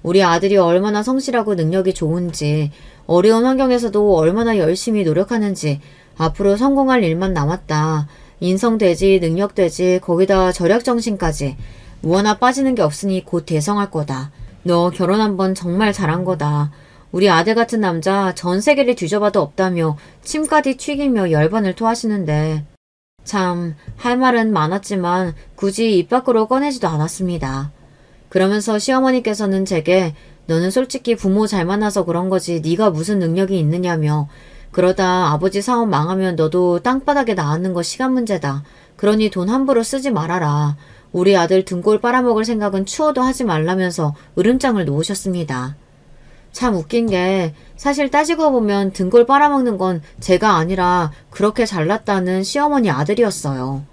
우리 아들이 얼마나 성실하고 능력이 좋은지, 어려운 환경에서도 얼마나 열심히 노력하는지, 앞으로 성공할 일만 남았다. 인성되지, 능력되지, 거기다 절약정신까지. 뭐 하나 빠지는 게 없으니 곧 대성할 거다. 너 결혼 한번 정말 잘한 거다. 우리 아들 같은 남자 전 세계를 뒤져봐도 없다며 침까지 튀기며 열반을 토하시는데 참 할 말은 많았지만 굳이 입 밖으로 꺼내지도 않았습니다. 그러면서 시어머니께서는 제게 너는 솔직히 부모 잘 만나서 그런 거지 네가 무슨 능력이 있느냐며 그러다 아버지 사업 망하면 너도 땅바닥에 나앉는 거 시간 문제다. 그러니 돈 함부로 쓰지 말아라. 우리 아들 등골 빨아먹을 생각은 추워도 하지 말라면서 으름장을 놓으셨습니다. 참 웃긴 게 사실 따지고 보면 등골 빨아먹는 건 제가 아니라 그렇게 잘났다는 시어머니 아들이었어요.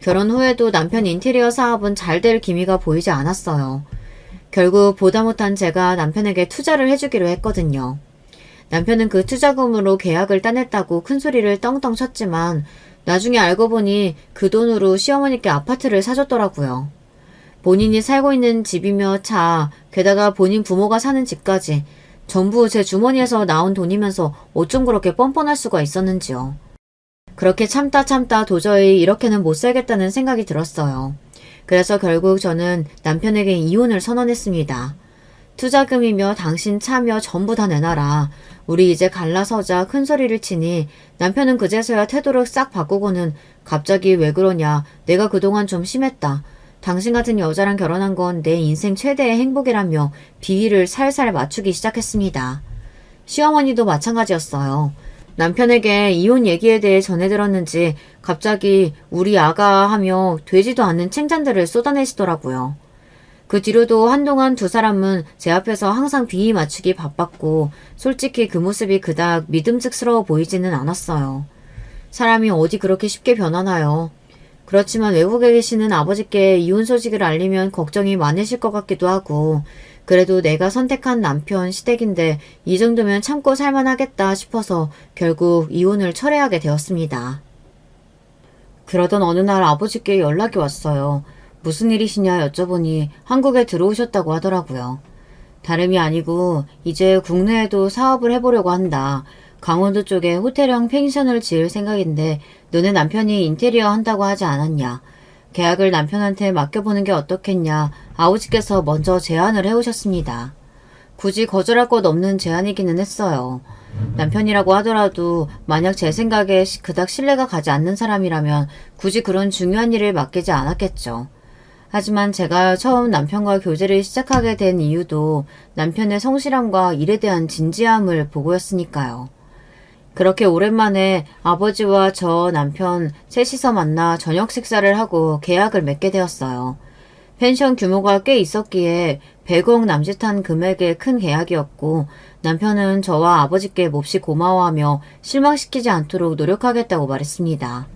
결혼 후에도 남편 인테리어 사업은 잘 될 기미가 보이지 않았어요. 결국 보다 못한 제가 남편에게 투자를 해주기로 했거든요. 남편은 그 투자금으로 계약을 따냈다고 큰소리를 떵떵 쳤지만 나중에 알고 보니 그 돈으로 시어머니께 아파트를 사줬더라고요. 본인이 살고 있는 집이며 차, 게다가 본인 부모가 사는 집까지 전부 제 주머니에서 나온 돈이면서 어쩜 그렇게 뻔뻔할 수가 있었는지요. 그렇게 참다 도저히 이렇게는 못 살겠다는 생각이 들었어요. 그래서 결국 저는 남편에게 이혼을 선언했습니다. 투자금이며 당신 차며 전부 다 내놔라. 우리 이제 갈라서자 큰 소리를 치니 남편은 그제서야 태도를 싹 바꾸고는 갑자기 왜 그러냐. 내가 그동안 좀 심했다. 당신 같은 여자랑 결혼한 건 내 인생 최대의 행복이라며 비위를 살살 맞추기 시작했습니다. 시어머니도 마찬가지였어요. 남편에게 이혼 얘기에 대해 전해 들었는지 갑자기 우리 아가 하며 되지도 않는 칭찬들을 쏟아내시더라고요. 그 뒤로도 한동안 두 사람은 제 앞에서 항상 비위 맞추기 바빴고 솔직히 그 모습이 그닥 믿음직스러워 보이지는 않았어요. 사람이 어디 그렇게 쉽게 변하나요? 그렇지만 외국에 계시는 아버지께 이혼 소식을 알리면 걱정이 많으실 것 같기도 하고 그래도 내가 선택한 남편 시댁인데 이 정도면 참고 살만하겠다 싶어서 결국 이혼을 철회하게 되었습니다. 그러던 어느 날 아버지께 연락이 왔어요. 무슨 일이시냐 여쭤보니 한국에 들어오셨다고 하더라고요. 다름이 아니고 이제 국내에도 사업을 해보려고 한다. 강원도 쪽에 호텔형 펜션을 지을 생각인데 너네 남편이 인테리어 한다고 하지 않았냐. 계약을 남편한테 맡겨보는 게 어떻겠냐. 아버지께서 먼저 제안을 해오셨습니다. 굳이 거절할 것 없는 제안이기는 했어요. 남편이라고 하더라도 만약 제 생각에 그닥 신뢰가 가지 않는 사람이라면 굳이 그런 중요한 일을 맡기지 않았겠죠. 하지만 제가 처음 남편과 교제를 시작하게 된 이유도 남편의 성실함과 일에 대한 진지함을 보고였으니까요. 그렇게 오랜만에 아버지와 저 남편 셋이서 만나 저녁 식사를 하고 계약을 맺게 되었어요. 펜션 규모가 꽤 있었기에 100억 남짓한 금액의 큰 계약이었고 남편은 저와 아버지께 몹시 고마워하며 실망시키지 않도록 노력하겠다고 말했습니다.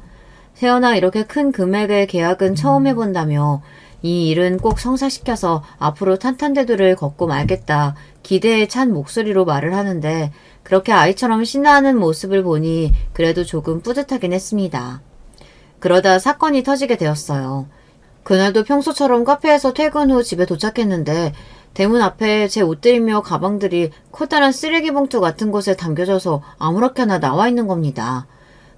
태어나 이렇게 큰 금액의 계약은 처음 해본다며 이 일은 꼭 성사시켜서 앞으로 탄탄대도를 걷고 말겠다 기대에 찬 목소리로 말을 하는데 그렇게 아이처럼 신나하는 모습을 보니 그래도 조금 뿌듯하긴 했습니다. 그러다 사건이 터지게 되었어요. 그날도 평소처럼 카페에서 퇴근 후 집에 도착했는데 대문 앞에 제 옷들이며 가방들이 커다란 쓰레기 봉투 같은 곳에 담겨져서 아무렇게나 나와 있는 겁니다.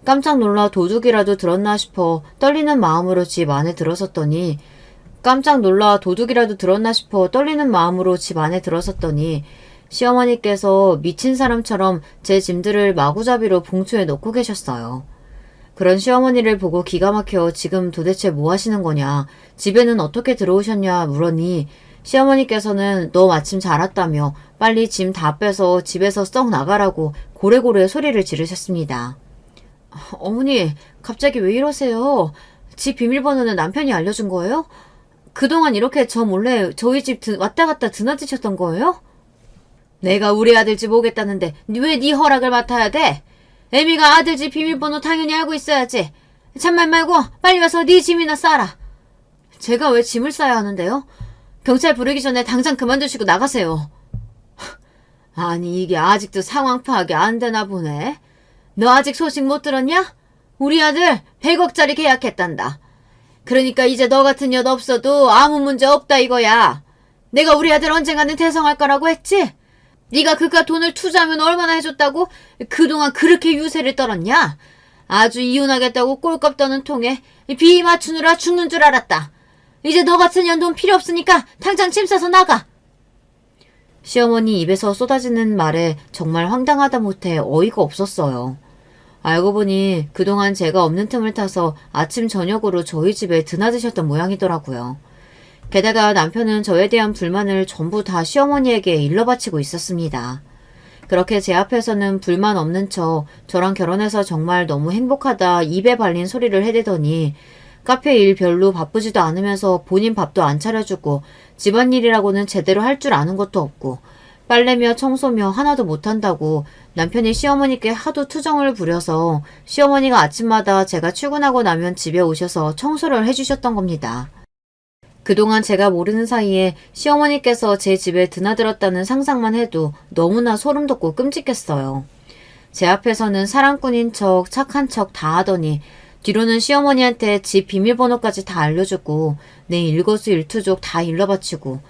깜짝 놀라 도둑이라도 들었나 싶어 떨리는 마음으로 집 안에 들어섰더니 시어머니께서 미친 사람처럼 제 짐들을 마구잡이로 봉투에 넣고 계셨어요. 그런 시어머니를 보고 기가 막혀 지금 도대체 뭐 하시는 거냐, 집에는 어떻게 들어오셨냐 물으니 시어머니께서는 너 마침 잘 왔다며 빨리 짐 다 빼서 집에서 썩 나가라고 고래고래 소리를 지르셨습니다. 어머니, 갑자기 왜 이러세요? 집 비밀번호는 남편이 알려준 거예요? 그동안 이렇게 저 몰래 저희 집 왔다 갔다 드나드셨던 거예요? 내가 우리 아들 집 오겠다는데 왜 네 허락을 맡아야 돼? 애미가 아들 집 비밀번호 당연히 알고 있어야지. 참말 말고 빨리 와서 네 짐이나 싸라. 제가 왜 짐을 싸야 하는데요? 경찰 부르기 전에 당장 그만두시고 나가세요. 아니 이게 아직도 상황 파악이 안 되나 보네. 너 아직 소식 못 들었냐? 우리 아들 100억짜리 계약했단다. 그러니까 이제 너 같은 년 없어도 아무 문제 없다 이거야. 내가 우리 아들 언젠가는 대성할 거라고 했지? 네가 그깟 돈을 투자하면 얼마나 해줬다고 그동안 그렇게 유세를 떨었냐? 아주 이혼하겠다고 꼴값 떠는 통에 비 맞추느라 죽는 줄 알았다. 이제 너 같은 년 돈 필요 없으니까 당장 짐 싸서 나가. 시어머니 입에서 쏟아지는 말에 정말 황당하다 못해 어이가 없었어요. 알고 보니 그동안 제가 없는 틈을 타서 아침 저녁으로 저희 집에 드나드셨던 모양이더라고요. 게다가 남편은 저에 대한 불만을 전부 다 시어머니에게 일러바치고 있었습니다. 그렇게 제 앞에서는 불만 없는 척 저랑 결혼해서 정말 너무 행복하다 입에 발린 소리를 해대더니 카페 일 별로 바쁘지도 않으면서 본인 밥도 안 차려주고 집안일이라고는 제대로 할 줄 아는 것도 없고 빨래며 청소며 하나도 못한다고 남편이 시어머니께 하도 투정을 부려서 시어머니가 아침마다 제가 출근하고 나면 집에 오셔서 청소를 해주셨던 겁니다. 그동안 제가 모르는 사이에 시어머니께서 제 집에 드나들었다는 상상만 해도 너무나 소름 돋고 끔찍했어요. 제 앞에서는 사랑꾼인 척 착한 척 다 하더니 뒤로는 시어머니한테 집 비밀번호까지 다 알려주고 내 일거수일투족 다 일러바치고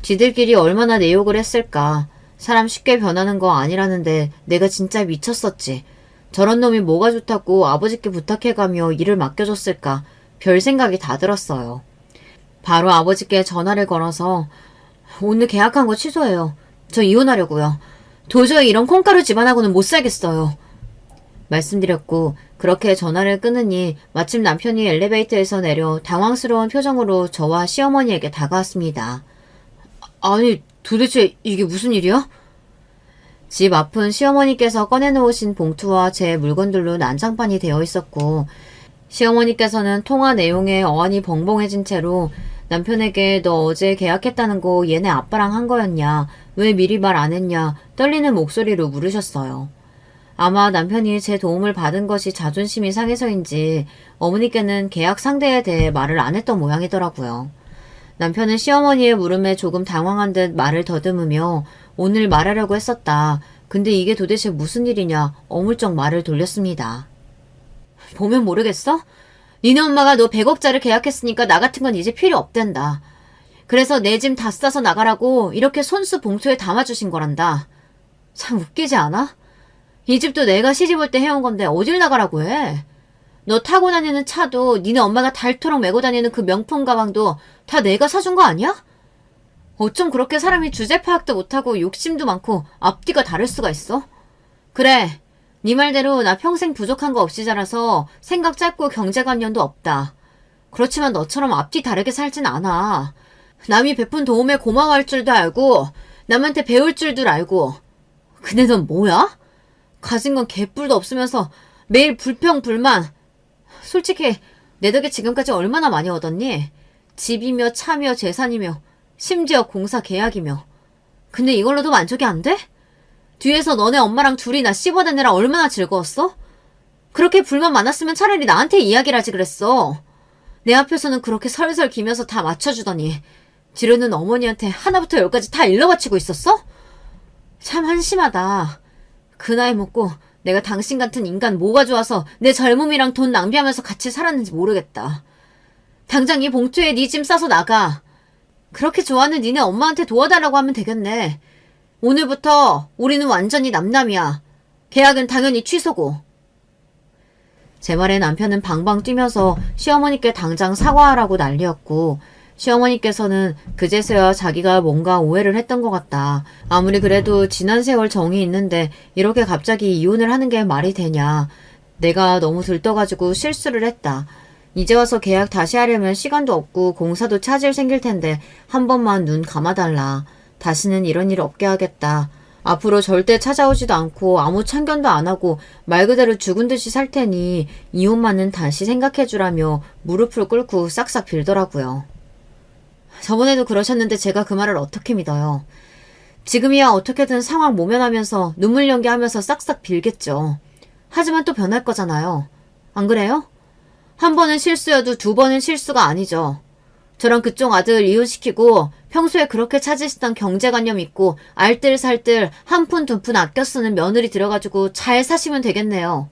지들끼리 얼마나 내 욕을 했을까. 사람 쉽게 변하는 거 아니라는데 내가 진짜 미쳤었지. 저런 놈이 뭐가 좋다고 아버지께 부탁해가며 일을 맡겨줬을까. 별 생각이 다 들었어요. 바로 아버지께 전화를 걸어서 오늘 계약한 거 취소해요. 저 이혼하려고요. 도저히 이런 콩가루 집안하고는 못 살겠어요. 말씀드렸고 그렇게 전화를 끊으니 마침 남편이 엘리베이터에서 내려 당황스러운 표정으로 저와 시어머니에게 다가왔습니다. 아니 도대체 이게 무슨 일이야? 집 앞은 시어머니께서 꺼내놓으신 봉투와 제 물건들로 난장판이 되어 있었고 시어머니께서는 통화 내용에 어안이 벙벙해진 채로 남편에게 너 어제 계약했다는 거 얘네 아빠랑 한 거였냐? 왜 미리 말 안 했냐? 떨리는 목소리로 물으셨어요. 아마 남편이 제 도움을 받은 것이 자존심이 상해서인지 어머니께는 계약 상대에 대해 말을 안 했던 모양이더라고요. 남편은 시어머니의 물음에 조금 당황한 듯 말을 더듬으며 오늘 말하려고 했었다. 근데 이게 도대체 무슨 일이냐 어물쩍 말을 돌렸습니다. 보면 모르겠어? 니네 엄마가 너 100억짜리 계약했으니까 나 같은 건 이제 필요 없댄다. 그래서 내 짐 다 싸서 나가라고 이렇게 손수 봉투에 담아주신 거란다. 참 웃기지 않아? 이 집도 내가 시집 올 때 해온 건데 어딜 나가라고 해? 너 타고 다니는 차도 니네 엄마가 닳도록 메고 다니는 그 명품 가방도 다 내가 사준 거 아니야? 어쩜 그렇게 사람이 주제 파악도 못하고 욕심도 많고 앞뒤가 다를 수가 있어? 그래, 네 말대로 나 평생 부족한 거 없이 자라서 생각 짧고 경제관념도 없다. 그렇지만 너처럼 앞뒤 다르게 살진 않아. 남이 베푼 도움에 고마워할 줄도 알고 남한테 배울 줄도 알고. 근데 넌 뭐야? 가진 건 개뿔도 없으면서 매일 불평 불만. 솔직히 내 덕에 지금까지 얼마나 많이 얻었니? 집이며 차며 재산이며 심지어 공사 계약이며. 근데 이걸로도 만족이 안 돼? 뒤에서 너네 엄마랑 둘이 나 씹어대느라 얼마나 즐거웠어? 그렇게 불만 많았으면 차라리 나한테 이야기를 하지 그랬어. 내 앞에서는 그렇게 설설 기면서 다 맞춰주더니 뒤로는 어머니한테 하나부터 열까지 다 일러바치고 있었어? 참 한심하다. 그 나이 먹고 내가 당신 같은 인간 뭐가 좋아서 내 젊음이랑 돈 낭비하면서 같이 살았는지 모르겠다. 당장 이 봉투에 네 짐 싸서 나가. 그렇게 좋아하는 니네 엄마한테 도와달라고 하면 되겠네. 오늘부터 우리는 완전히 남남이야. 계약은 당연히 취소고. 제 말에 남편은 방방 뛰면서 시어머니께 당장 사과하라고 난리였고 시어머니께서는 그제서야 자기가 뭔가 오해를 했던 것 같다. 아무리 그래도 지난 세월 정이 있는데 이렇게 갑자기 이혼을 하는 게 말이 되냐. 내가 너무 들떠가지고 실수를 했다. 이제 와서 계약 다시 하려면 시간도 없고 공사도 차질 생길 텐데 한 번만 눈 감아달라. 다시는 이런 일 없게 하겠다. 앞으로 절대 찾아오지도 않고 아무 참견도 안 하고 말 그대로 죽은 듯이 살 테니 이혼만은 다시 생각해주라며 무릎을 꿇고 싹싹 빌더라고요. 저번에도 그러셨는데 제가 그 말을 어떻게 믿어요. 지금이야 어떻게든 상황 모면하면서 눈물 연기하면서 싹싹 빌겠죠. 하지만 또 변할 거잖아요. 안 그래요? 한 번은 실수여도 두 번은 실수가 아니죠. 저랑 그쪽 아들 이혼시키고 평소에 그렇게 찾으시던 경제관념 있고 알뜰살뜰 한 푼 두 푼 아껴 쓰는 며느리 들여가지고 잘 사시면 되겠네요.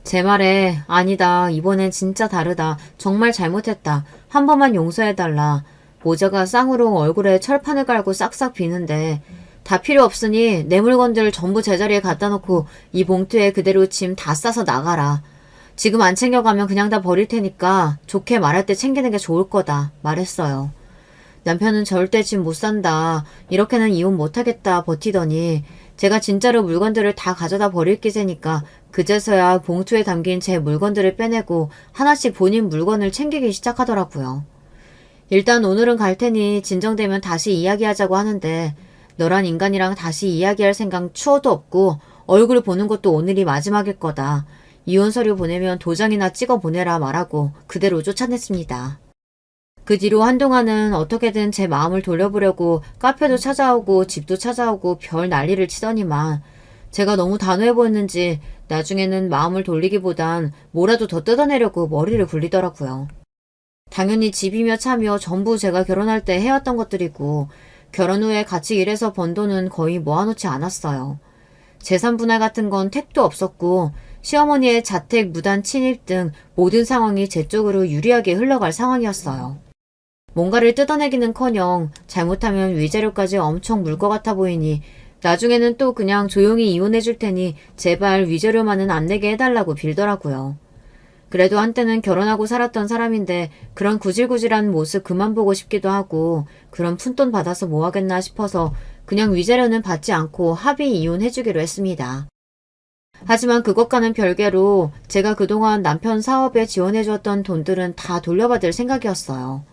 제 말에 아니다. 이번엔 진짜 다르다. 정말 잘못했다. 한 번만 용서해달라. 모자가 쌍으로 얼굴에 철판을 깔고 싹싹 비는데 다 필요 없으니 내 물건들 전부 제자리에 갖다 놓고 이 봉투에 그대로 짐 다 싸서 나가라. 지금 안 챙겨가면 그냥 다 버릴 테니까 좋게 말할 때 챙기는 게 좋을 거다 말했어요. 남편은 절대 짐 못 산다. 이렇게는 이혼 못하겠다 버티더니 제가 진짜로 물건들을 다 가져다 버릴 기세니까 그제서야 봉투에 담긴 제 물건들을 빼내고 하나씩 본인 물건을 챙기기 시작하더라고요. 일단 오늘은 갈 테니 진정되면 다시 이야기하자고 하는데 너란 인간이랑 다시 이야기할 생각 추워도 없고 얼굴 보는 것도 오늘이 마지막일 거다. 이혼 서류 보내면 도장이나 찍어 보내라 말하고 그대로 쫓아냈습니다. 그 뒤로 한동안은 어떻게든 제 마음을 돌려보려고 카페도 찾아오고 집도 찾아오고 별 난리를 치더니만 제가 너무 단호해 보였는지 나중에는 마음을 돌리기보단 뭐라도 더 뜯어내려고 머리를 굴리더라고요. 당연히 집이며 차며 전부 제가 결혼할 때 해왔던 것들이고 결혼 후에 같이 일해서 번 돈은 거의 모아놓지 않았어요. 재산 분할 같은 건 택도 없었고 시어머니의 자택 무단 침입 등 모든 상황이 제 쪽으로 유리하게 흘러갈 상황이었어요. 뭔가를 뜯어내기는커녕 잘못하면 위자료까지 엄청 물 것 같아 보이니 나중에는 또 그냥 조용히 이혼해 줄 테니 제발 위자료만은 안 내게 해달라고 빌더라고요. 그래도 한때는 결혼하고 살았던 사람인데 그런 구질구질한 모습 그만 보고 싶기도 하고 그런 푼돈 받아서 뭐 하겠나 싶어서 그냥 위자료는 받지 않고 합의 이혼해 주기로 했습니다. 하지만 그것과는 별개로 제가 그동안 남편 사업에 지원해 주었던 돈들은 다 돌려받을 생각이었어요.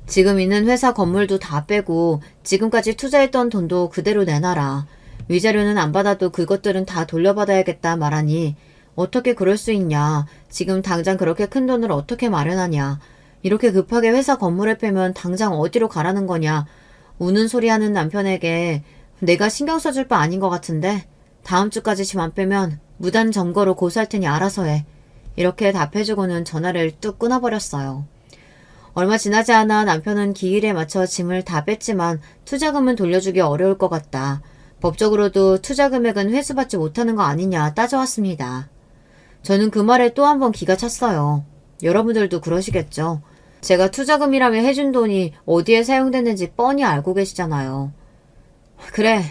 지금 있는 회사 건물도 다 빼고 지금까지 투자했던 돈도 그대로 내놔라. 위자료는 안 받아도 그것들은 다 돌려받아야겠다 말하니 어떻게 그럴 수 있냐. 지금 당장 그렇게 큰 돈을 어떻게 마련하냐. 이렇게 급하게 회사 건물을 빼면 당장 어디로 가라는 거냐. 우는 소리 하는 남편에게 내가 신경 써줄 바 아닌 것 같은데 다음 주까지 짐 안 빼면 무단 점거로 고소할 테니 알아서 해. 이렇게 답해주고는 전화를 뚝 끊어버렸어요. 얼마 지나지 않아 남편은 기일에 맞춰 짐을 다 뺐지만 투자금은 돌려주기 어려울 것 같다. 법적으로도 투자 금액은 회수받지 못하는 거 아니냐 따져왔습니다. 저는 그 말에 또 한 번 기가 찼어요. 여러분들도 그러시겠죠. 제가 투자금이라며 해준 돈이 어디에 사용됐는지 뻔히 알고 계시잖아요. 그래,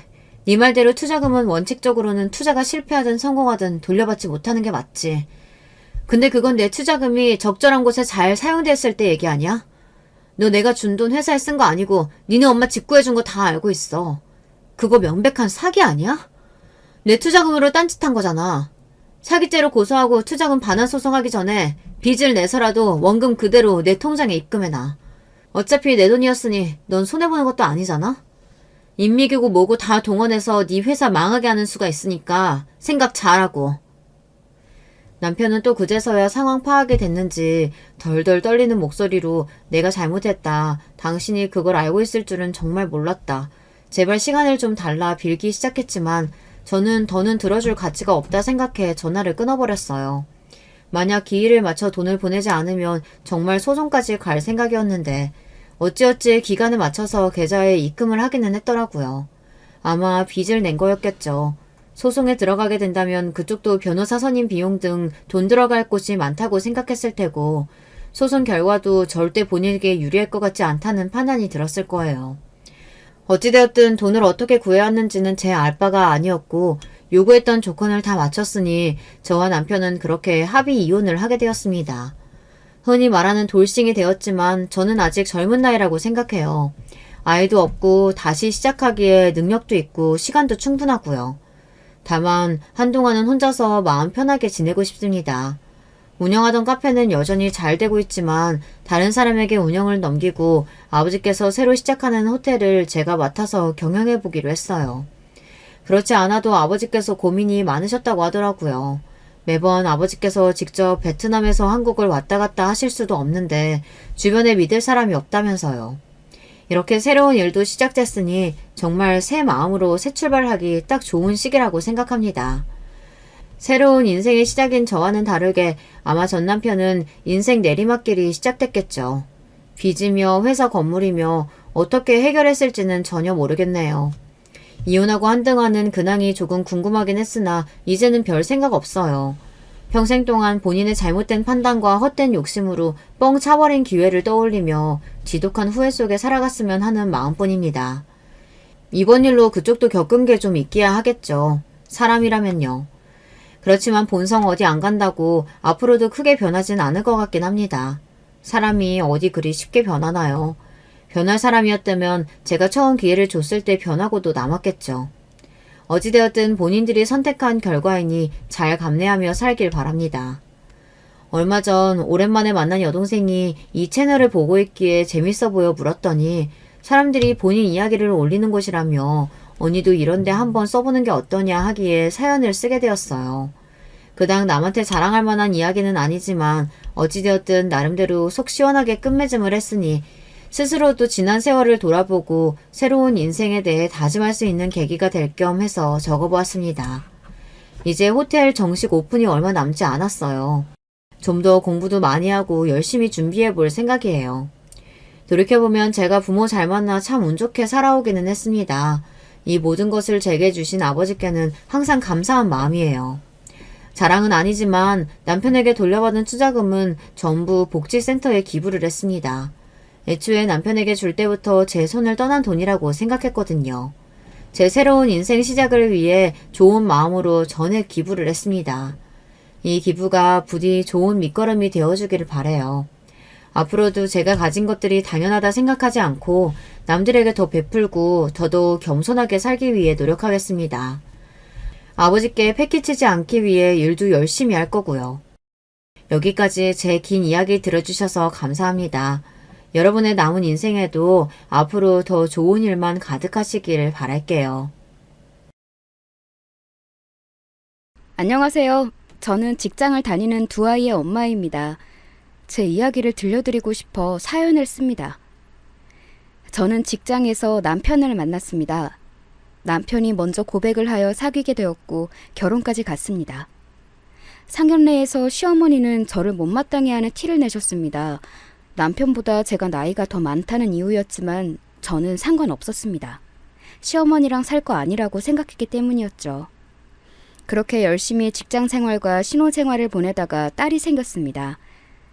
네 말대로 투자금은 원칙적으로는 투자가 실패하든 성공하든 돌려받지 못하는 게 맞지. 근데 그건 내 투자금이 적절한 곳에 잘 사용됐을 때 얘기 아니야? 너 내가 준 돈 회사에 쓴 거 아니고 니네 엄마 직구해준 거 다 알고 있어. 그거 명백한 사기 아니야? 내 투자금으로 딴짓한 거잖아. 사기죄로 고소하고 투자금 반환 소송하기 전에 빚을 내서라도 원금 그대로 내 통장에 입금해놔. 어차피 내 돈이었으니 넌 손해보는 것도 아니잖아? 인미기고 뭐고 다 동원해서 네 회사 망하게 하는 수가 있으니까 생각 잘하고. 남편은 또 그제서야 상황 파악이 됐는지 덜덜 떨리는 목소리로 내가 잘못했다. 당신이 그걸 알고 있을 줄은 정말 몰랐다. 제발 시간을 좀 달라 빌기 시작했지만 저는 더는 들어줄 가치가 없다 생각해 전화를 끊어버렸어요. 만약 기일을 맞춰 돈을 보내지 않으면 정말 소송까지 갈 생각이었는데 어찌어찌 기간을 맞춰서 계좌에 입금을 하기는 했더라고요. 아마 빚을 낸 거였겠죠. 소송에 들어가게 된다면 그쪽도 변호사 선임 비용 등 돈 들어갈 곳이 많다고 생각했을 테고 소송 결과도 절대 본인에게 유리할 것 같지 않다는 판단이 들었을 거예요. 어찌되었든 돈을 어떻게 구해왔는지는 제 알 바가 아니었고 요구했던 조건을 다 맞췄으니 저와 남편은 그렇게 합의 이혼을 하게 되었습니다. 흔히 말하는 돌싱이 되었지만 저는 아직 젊은 나이라고 생각해요. 아이도 없고 다시 시작하기에 능력도 있고 시간도 충분하고요. 다만 한동안은 혼자서 마음 편하게 지내고 싶습니다. 운영하던 카페는 여전히 잘 되고 있지만 다른 사람에게 운영을 넘기고 아버지께서 새로 시작하는 호텔을 제가 맡아서 경영해보기로 했어요. 그렇지 않아도 아버지께서 고민이 많으셨다고 하더라고요. 매번 아버지께서 직접 베트남에서 한국을 왔다 갔다 하실 수도 없는데 주변에 믿을 사람이 없다면서요. 이렇게 새로운 일도 시작됐으니 정말 새 마음으로 새 출발하기 딱 좋은 시기라고 생각합니다. 새로운 인생의 시작인 저와는 다르게 아마 전 남편은 인생 내리막길이 시작됐겠죠. 빚이며 회사 건물이며 어떻게 해결했을지는 전혀 모르겠네요. 이혼하고 한등하는 근황이 조금 궁금하긴 했으나 이제는 별 생각 없어요. 평생 동안 본인의 잘못된 판단과 헛된 욕심으로 뻥 차버린 기회를 떠올리며 지독한 후회 속에 살아갔으면 하는 마음뿐입니다. 이번 일로 그쪽도 겪은 게 좀 있기야 하겠죠. 사람이라면요. 그렇지만 본성 어디 안 간다고 앞으로도 크게 변하진 않을 것 같긴 합니다. 사람이 어디 그리 쉽게 변하나요? 변할 사람이었다면 제가 처음 기회를 줬을 때 변하고도 남았겠죠. 어찌되었든 본인들이 선택한 결과이니 잘 감내하며 살길 바랍니다. 얼마 전 오랜만에 만난 여동생이 이 채널을 보고 있기에 재밌어 보여 물었더니 사람들이 본인 이야기를 올리는 곳이라며 언니도 이런데 한번 써보는 게 어떠냐 하기에 사연을 쓰게 되었어요. 그닥 남한테 자랑할 만한 이야기는 아니지만 어찌되었든 나름대로 속 시원하게 끝맺음을 했으니 스스로도 지난 세월을 돌아보고 새로운 인생에 대해 다짐할 수 있는 계기가 될 겸 해서 적어보았습니다. 이제 호텔 정식 오픈이 얼마 남지 않았어요. 좀 더 공부도 많이 하고 열심히 준비해 볼 생각이에요. 돌이켜보면 제가 부모 잘 만나 참 운 좋게 살아오기는 했습니다. 이 모든 것을 제게 주신 아버지께는 항상 감사한 마음이에요. 자랑은 아니지만 남편에게 돌려받은 투자금은 전부 복지센터에 기부를 했습니다. 애초에 남편에게 줄 때부터 제 손을 떠난 돈이라고 생각했거든요. 제 새로운 인생 시작을 위해 좋은 마음으로 전액 기부를 했습니다. 이 기부가 부디 좋은 밑거름이 되어주기를 바라요. 앞으로도 제가 가진 것들이 당연하다 생각하지 않고 남들에게 더 베풀고 더더욱 겸손하게 살기 위해 노력하겠습니다. 아버지께 패기치지 않기 위해 일도 열심히 할 거고요. 여기까지 제 긴 이야기 들어주셔서 감사합니다. 여러분의 남은 인생에도 앞으로 더 좋은 일만 가득하시길 바랄게요. 안녕하세요. 저는 직장을 다니는 두 아이의 엄마입니다. 제 이야기를 들려드리고 싶어 사연을 씁니다. 저는 직장에서 남편을 만났습니다. 남편이 먼저 고백을 하여 사귀게 되었고 결혼까지 갔습니다. 상견례에서 시어머니는 저를 못마땅해 하는 티를 내셨습니다. 남편보다 제가 나이가 더 많다는 이유였지만 저는 상관없었습니다. 시어머니랑 살 거 아니라고 생각했기 때문이었죠. 그렇게 열심히 직장 생활과 신혼 생활을 보내다가 딸이 생겼습니다.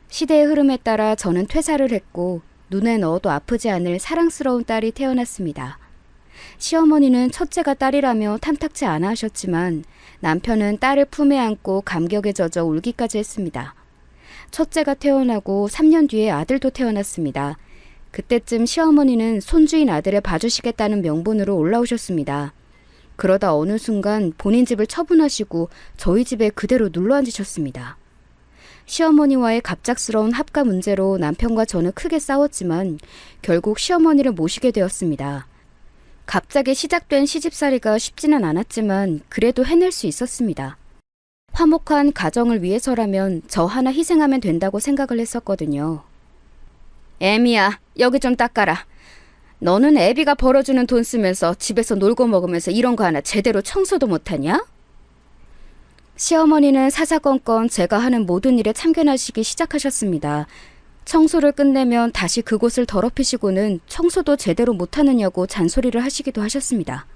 시대의 흐름에 따라 저는 퇴사를 했고 눈에 넣어도 아프지 않을 사랑스러운 딸이 태어났습니다. 시어머니는 첫째가 딸이라며 탐탁지 않아 하셨지만 남편은 딸을 품에 안고 감격에 젖어 울기까지 했습니다. 첫째가 태어나고 3년 뒤에 아들도 태어났습니다. 그때쯤 시어머니는 손주인 아들을 봐주시겠다는 명분으로 올라오셨습니다. 그러다 어느 순간 본인 집을 처분하시고 저희 집에 그대로 눌러앉으셨습니다. 시어머니와의 갑작스러운 합가 문제로 남편과 저는 크게 싸웠지만 결국 시어머니를 모시게 되었습니다. 갑자기 시작된 시집살이가 쉽지는 않았지만 그래도 해낼 수 있었습니다. 화목한 가정을 위해서라면 저 하나 희생하면 된다고 생각을 했었거든요. 애미야, 여기 좀 닦아라. 너는 애비가 벌어주는 돈 쓰면서 집에서 놀고 먹으면서 이런 거 하나 제대로 청소도 못하냐? 시어머니는 사사건건 제가 하는 모든 일에 참견하시기 시작하셨습니다. 청소를 끝내면 다시 그곳을 더럽히시고는 청소도 제대로 못하느냐고 잔소리를 하시기도 하셨습니다.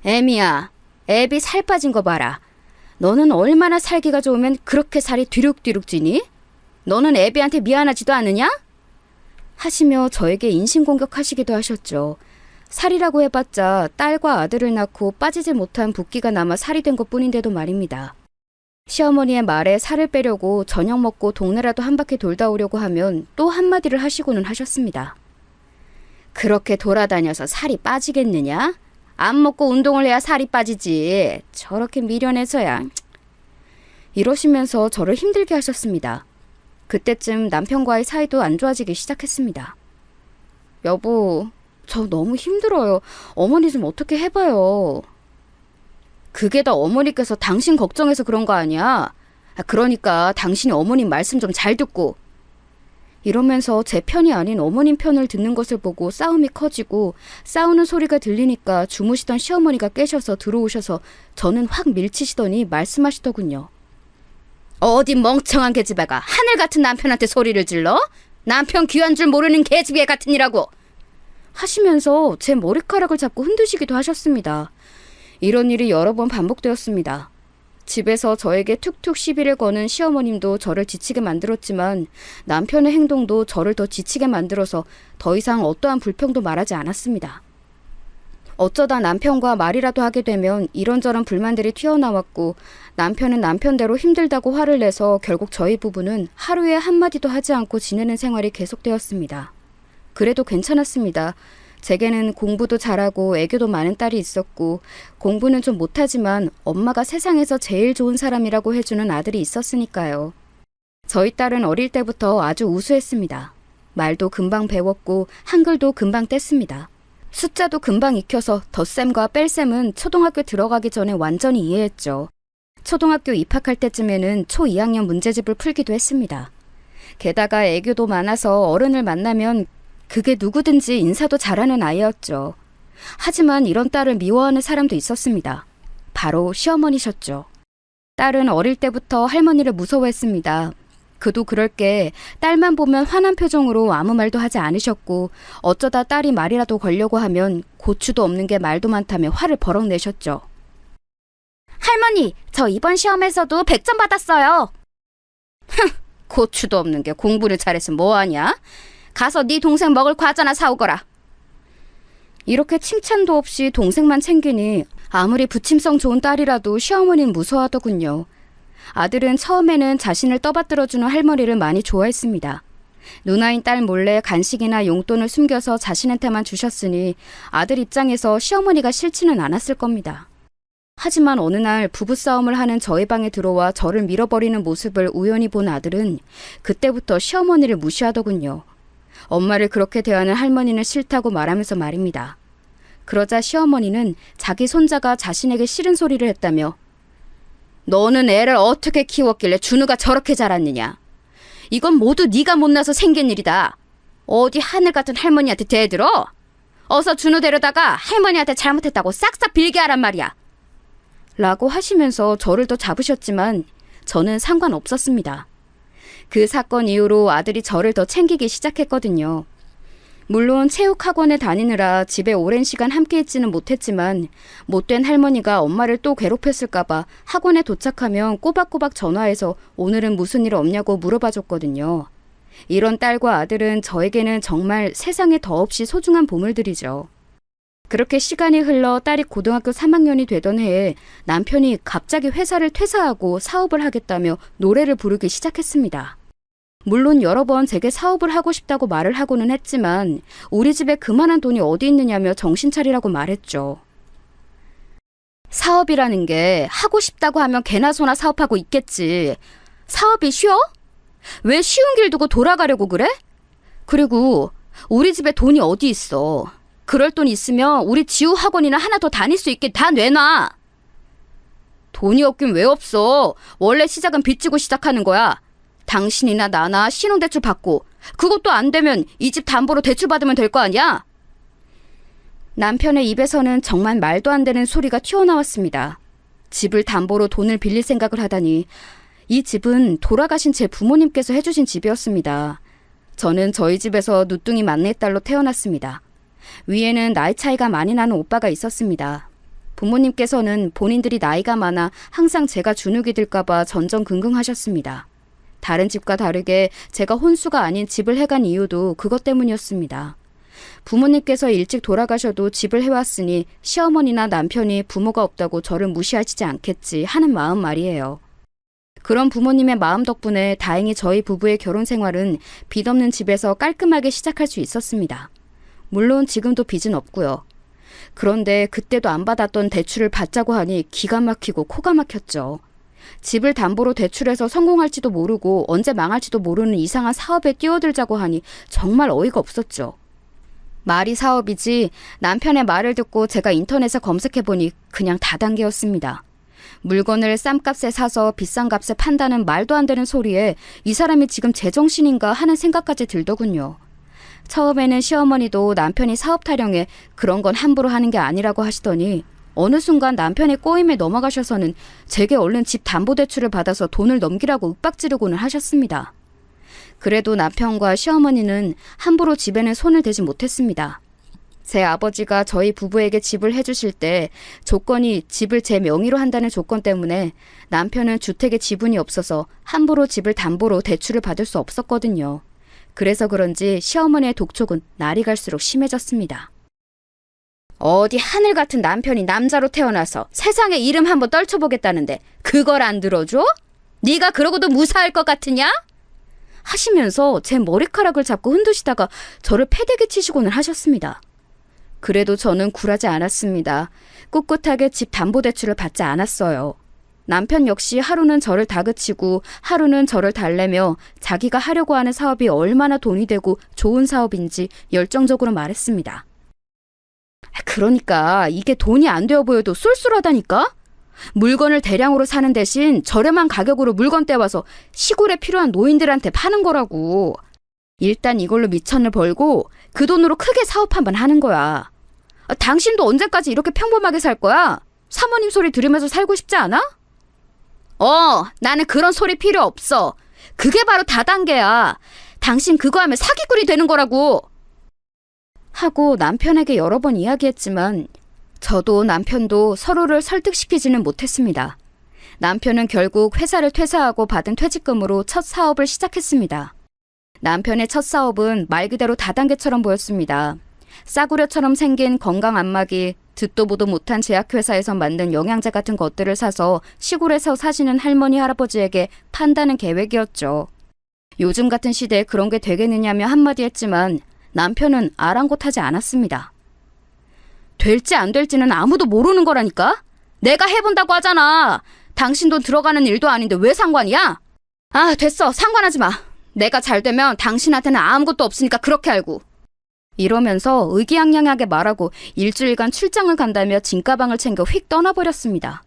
애미야, 애비 살 빠진 거 봐라. 너는 얼마나 살기가 좋으면 그렇게 살이 뒤룩뒤룩 찌니? 너는 애비한테 미안하지도 않으냐? 하시며 저에게 인신공격하시기도 하셨죠. 살이라고 해봤자 딸과 아들을 낳고 빠지지 못한 붓기가 남아 살이 된 것뿐인데도 말입니다. 시어머니의 말에 살을 빼려고 저녁 먹고 동네라도 한 바퀴 돌다 오려고 하면 또 한마디를 하시고는 하셨습니다. 그렇게 돌아다녀서 살이 빠지겠느냐? 안 먹고 운동을 해야 살이 빠지지. 저렇게 미련해서야. 이러시면서 저를 힘들게 하셨습니다. 그때쯤 남편과의 사이도 안 좋아지기 시작했습니다. 여보, 저 너무 힘들어요. 어머니 좀 어떻게 해봐요. 그게 다 어머니께서 당신 걱정해서 그런 거 아니야? 그러니까 당신이 어머님 말씀 좀 잘 듣고. 이러면서 제 편이 아닌 어머님 편을 듣는 것을 보고 싸움이 커지고 싸우는 소리가 들리니까 주무시던 시어머니가 깨셔서 들어오셔서 저는 확 밀치시더니 말씀하시더군요. 어디 멍청한 계집애가 하늘 같은 남편한테 소리를 질러? 남편 귀한 줄 모르는 계집애 같은 이라고! 하시면서 제 머리카락을 잡고 흔드시기도 하셨습니다. 이런 일이 여러 번 반복되었습니다. 집에서 저에게 툭툭 시비를 거는 시어머님도 저를 지치게 만들었지만 남편의 행동도 저를 더 지치게 만들어서 더 이상 어떠한 불평도 말하지 않았습니다. 어쩌다 남편과 말이라도 하게 되면 이런저런 불만들이 튀어나왔고 남편은 남편대로 힘들다고 화를 내서 결국 저희 부부는 하루에 한마디도 하지 않고 지내는 생활이 계속되었습니다. 그래도 괜찮았습니다. 제게는 공부도 잘하고 애교도 많은 딸이 있었고 공부는 좀 못하지만 엄마가 세상에서 제일 좋은 사람이라고 해주는 아들이 있었으니까요. 저희 딸은 어릴 때부터 아주 우수했습니다. 말도 금방 배웠고 한글도 금방 뗐습니다. 숫자도 금방 익혀서 덧셈과 뺄셈은 초등학교 들어가기 전에 완전히 이해했죠. 초등학교 입학할 때쯤에는 초 2학년 문제집을 풀기도 했습니다. 게다가 애교도 많아서 어른을 만나면 그게 누구든지 인사도 잘하는 아이였죠. 하지만 이런 딸을 미워하는 사람도 있었습니다. 바로 시어머니셨죠. 딸은 어릴 때부터 할머니를 무서워했습니다. 그도 그럴 게 딸만 보면 화난 표정으로 아무 말도 하지 않으셨고 어쩌다 딸이 말이라도 걸려고 하면 고추도 없는 게 말도 많다며 화를 버럭 내셨죠. 할머니, 저 이번 시험에서도 100점 받았어요. 고추도 없는 게 공부를 잘해서 뭐하냐? 가서 네 동생 먹을 과자나 사오거라. 이렇게 칭찬도 없이 동생만 챙기니 아무리 부침성 좋은 딸이라도 시어머니는 무서워하더군요. 아들은 처음에는 자신을 떠받들어주는 할머니를 많이 좋아했습니다. 누나인 딸 몰래 간식이나 용돈을 숨겨서 자신한테만 주셨으니 아들 입장에서 시어머니가 싫지는 않았을 겁니다. 하지만 어느 날 부부싸움을 하는 저희 방에 들어와 저를 밀어버리는 모습을 우연히 본 아들은 그때부터 시어머니를 무시하더군요. 엄마를 그렇게 대하는 할머니는 싫다고 말하면서 말입니다. 그러자 시어머니는 자기 손자가 자신에게 싫은 소리를 했다며 너는 애를 어떻게 키웠길래 준우가 저렇게 자랐느냐. 이건 모두 네가 못나서 생긴 일이다. 어디 하늘 같은 할머니한테 대들어? 어서 준우 데려다가 할머니한테 잘못했다고 싹싹 빌게 하란 말이야. 라고 하시면서 저를 더 잡으셨지만 저는 상관없었습니다. 그 사건 이후로 아들이 저를 더 챙기기 시작했거든요. 물론 체육학원에 다니느라 집에 오랜 시간 함께 있지는 못했지만 못된 할머니가 엄마를 또 괴롭혔을까봐 학원에 도착하면 꼬박꼬박 전화해서 오늘은 무슨 일 없냐고 물어봐줬거든요. 이런 딸과 아들은 저에게는 정말 세상에 더없이 소중한 보물들이죠. 그렇게 시간이 흘러 딸이 고등학교 3학년이 되던 해에 남편이 갑자기 회사를 퇴사하고 사업을 하겠다며 노래를 부르기 시작했습니다. 물론 여러 번 제게 사업을 하고 싶다고 말을 하고는 했지만 우리 집에 그만한 돈이 어디 있느냐며 정신 차리라고 말했죠. 사업이라는 게 하고 싶다고 하면 개나 소나 사업하고 있겠지. 사업이 쉬워? 왜 쉬운 길 두고 돌아가려고 그래? 그리고 우리 집에 돈이 어디 있어. 그럴 돈 있으면 우리 지우 학원이나 하나 더 다닐 수 있게 다 내놔. 돈이 없긴 왜 없어. 원래 시작은 빚지고 시작하는 거야. 당신이나 나나 신용대출 받고 그것도 안 되면 이 집 담보로 대출 받으면 될 거 아니야? 남편의 입에서는 정말 말도 안 되는 소리가 튀어나왔습니다. 집을 담보로 돈을 빌릴 생각을 하다니. 이 집은 돌아가신 제 부모님께서 해주신 집이었습니다. 저는 저희 집에서 누뚱이 막내딸로 태어났습니다. 위에는 나이 차이가 많이 나는 오빠가 있었습니다. 부모님께서는 본인들이 나이가 많아 항상 제가 주눅이 들까봐 전전긍긍하셨습니다. 다른 집과 다르게 제가 혼수가 아닌 집을 해간 이유도 그것 때문이었습니다. 부모님께서 일찍 돌아가셔도 집을 해왔으니 시어머니나 남편이 부모가 없다고 저를 무시하시지 않겠지 하는 마음 말이에요. 그런 부모님의 마음 덕분에 다행히 저희 부부의 결혼 생활은 빚 없는 집에서 깔끔하게 시작할 수 있었습니다. 물론 지금도 빚은 없고요. 그런데 그때도 안 받았던 대출을 받자고 하니 기가 막히고 코가 막혔죠. 집을 담보로 대출해서 성공할지도 모르고 언제 망할지도 모르는 이상한 사업에 뛰어들자고 하니 정말 어이가 없었죠. 말이 사업이지 남편의 말을 듣고 제가 인터넷에 검색해보니 그냥 다단계였습니다. 물건을 싼 값에 사서 비싼 값에 판다는 말도 안 되는 소리에 이 사람이 지금 제정신인가 하는 생각까지 들더군요. 처음에는 시어머니도 남편이 사업 타령에 그런 건 함부로 하는 게 아니라고 하시더니 어느 순간 남편의 꼬임에 넘어가셔서는 제게 얼른 집 담보대출을 받아서 돈을 넘기라고 윽박지르고는 하셨습니다. 그래도 남편과 시어머니는 함부로 집에는 손을 대지 못했습니다. 제 아버지가 저희 부부에게 집을 해주실 때 조건이 집을 제 명의로 한다는 조건 때문에 남편은 주택에 지분이 없어서 함부로 집을 담보로 대출을 받을 수 없었거든요. 그래서 그런지 시어머니의 독촉은 날이 갈수록 심해졌습니다. 어디 하늘 같은 남편이 남자로 태어나서 세상에 이름 한번 떨쳐보겠다는데 그걸 안 들어줘? 네가 그러고도 무사할 것 같으냐? 하시면서 제 머리카락을 잡고 흔드시다가 저를 패대기 치시고는 하셨습니다. 그래도 저는 굴하지 않았습니다. 꿋꿋하게 집 담보대출을 받지 않았어요. 남편 역시 하루는 저를 다그치고 하루는 저를 달래며 자기가 하려고 하는 사업이 얼마나 돈이 되고 좋은 사업인지 열정적으로 말했습니다. 그러니까 이게 돈이 안 되어 보여도 쏠쏠하다니까? 물건을 대량으로 사는 대신 저렴한 가격으로 물건 떼와서 시골에 필요한 노인들한테 파는 거라고. 일단 이걸로 미천을 벌고 그 돈으로 크게 사업 한번 하는 거야. 당신도 언제까지 이렇게 평범하게 살 거야? 사모님 소리 들으면서 살고 싶지 않아? 나는 그런 소리 필요 없어. 그게 바로 다단계야. 당신 그거 하면 사기꾼이 되는 거라고. 하고 남편에게 여러 번 이야기했지만 저도 남편도 서로를 설득시키지는 못했습니다. 남편은 결국 회사를 퇴사하고 받은 퇴직금으로 첫 사업을 시작했습니다. 남편의 첫 사업은 말 그대로 다단계처럼 보였습니다. 싸구려처럼 생긴 건강 안마기, 듣도 보도 못한 제약회사에서 만든 영양제 같은 것들을 사서 시골에서 사시는 할머니 할아버지에게 판다는 계획이었죠. 요즘 같은 시대에 그런 게 되겠느냐며 한마디 했지만 남편은 아랑곳하지 않았습니다. 될지 안 될지는 아무도 모르는 거라니까? 내가 해본다고 하잖아. 당신 돈 들어가는 일도 아닌데 왜 상관이야? 됐어. 상관하지 마. 내가 잘 되면 당신한테는 아무것도 없으니까 그렇게 알고. 이러면서 의기양양하게 말하고 일주일간 출장을 간다며 짐가방을 챙겨 휙 떠나버렸습니다.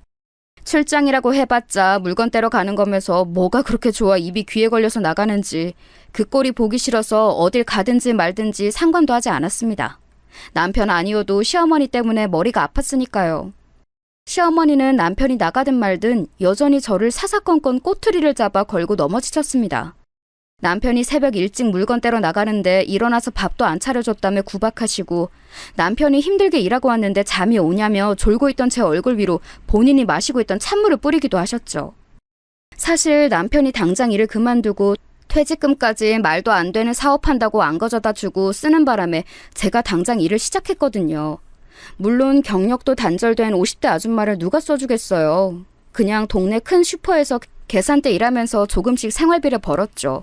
출장이라고 해봤자 물건 떼러 가는 거면서 뭐가 그렇게 좋아 입이 귀에 걸려서 나가는지 그 꼴이 보기 싫어서 어딜 가든지 말든지 상관도 하지 않았습니다. 남편 아니어도 시어머니 때문에 머리가 아팠으니까요. 시어머니는 남편이 나가든 말든 여전히 저를 사사건건 꼬투리를 잡아 걸고 넘어지셨습니다. 남편이 새벽 일찍 물건 떼러 나가는데 일어나서 밥도 안 차려줬다며 구박하시고 남편이 힘들게 일하고 왔는데 잠이 오냐며 졸고 있던 제 얼굴 위로 본인이 마시고 있던 찬물을 뿌리기도 하셨죠. 사실 남편이 당장 일을 그만두고 퇴직금까지 말도 안 되는 사업한다고 안 가져다 주고 쓰는 바람에 제가 당장 일을 시작했거든요. 물론 경력도 단절된 50대 아줌마를 누가 써주겠어요. 그냥 동네 큰 슈퍼에서 계산대 일하면서 조금씩 생활비를 벌었죠.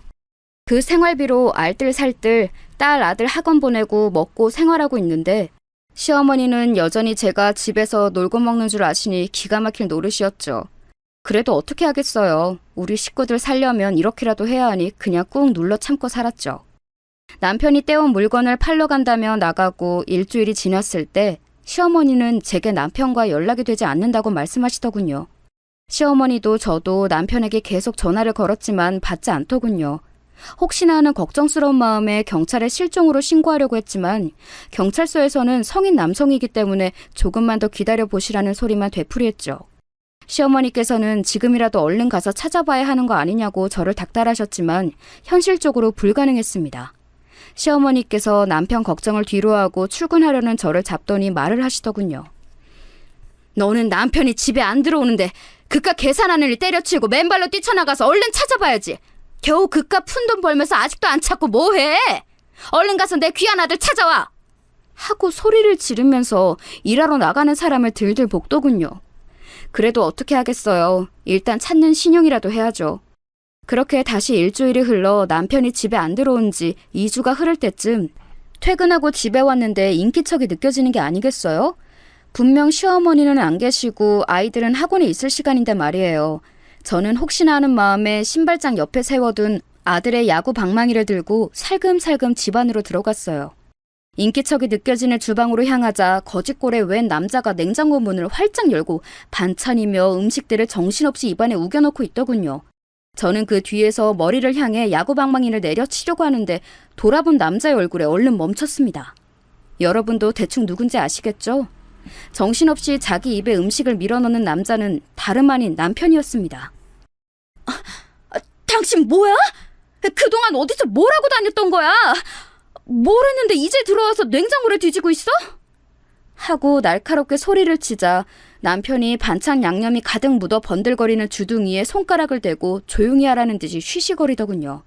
그 생활비로 알뜰살뜰 딸 아들 학원 보내고 먹고 생활하고 있는데 시어머니는 여전히 제가 집에서 놀고 먹는 줄 아시니 기가 막힐 노릇이었죠. 그래도 어떻게 하겠어요. 우리 식구들 살려면 이렇게라도 해야 하니 그냥 꾹 눌러 참고 살았죠. 남편이 떼온 물건을 팔러 간다며 나가고 일주일이 지났을 때 시어머니는 제게 남편과 연락이 되지 않는다고 말씀하시더군요. 시어머니도 저도 남편에게 계속 전화를 걸었지만 받지 않더군요. 혹시나 하는 걱정스러운 마음에 경찰에 실종으로 신고하려고 했지만 경찰서에서는 성인 남성이기 때문에 조금만 더 기다려보시라는 소리만 되풀이했죠. 시어머니께서는 지금이라도 얼른 가서 찾아봐야 하는 거 아니냐고 저를 닥달하셨지만 현실적으로 불가능했습니다. 시어머니께서 남편 걱정을 뒤로하고 출근하려는 저를 잡더니 말을 하시더군요. 너는 남편이 집에 안 들어오는데 그깟 계산하는 일 때려치우고 맨발로 뛰쳐나가서 얼른 찾아봐야지. 겨우 그깟 푼돈 벌면서 아직도 안 찾고 뭐해? 얼른 가서 내 귀한 아들 찾아와! 하고 소리를 지르면서 일하러 나가는 사람을 들들 볶더군요. 그래도 어떻게 하겠어요. 일단 찾는 신용이라도 해야죠. 그렇게 다시 일주일이 흘러 남편이 집에 안 들어온 지 2주가 흐를 때쯤 퇴근하고 집에 왔는데 인기척이 느껴지는 게 아니겠어요? 분명 시어머니는 안 계시고 아이들은 학원에 있을 시간인데 말이에요. 저는 혹시나 하는 마음에 신발장 옆에 세워둔 아들의 야구 방망이를 들고 살금살금 집 안으로 들어갔어요. 인기척이 느껴지는 주방으로 향하자 거짓골에 웬 남자가 냉장고 문을 활짝 열고 반찬이며 음식들을 정신없이 입안에 우겨넣고 있더군요. 저는 그 뒤에서 머리를 향해 야구 방망이를 내려치려고 하는데 돌아본 남자의 얼굴에 얼른 멈췄습니다. 여러분도 대충 누군지 아시겠죠? 정신없이 자기 입에 음식을 밀어넣는 남자는 다름 아닌 남편이었습니다. 당신 뭐야? 그동안 어디서 뭘 하고 다녔던 거야? 뭘 했는데 이제 들어와서 냉장고를 뒤지고 있어? 하고 날카롭게 소리를 치자 남편이 반찬 양념이 가득 묻어 번들거리는 주둥이에 손가락을 대고 조용히 하라는 듯이 쉬쉬거리더군요.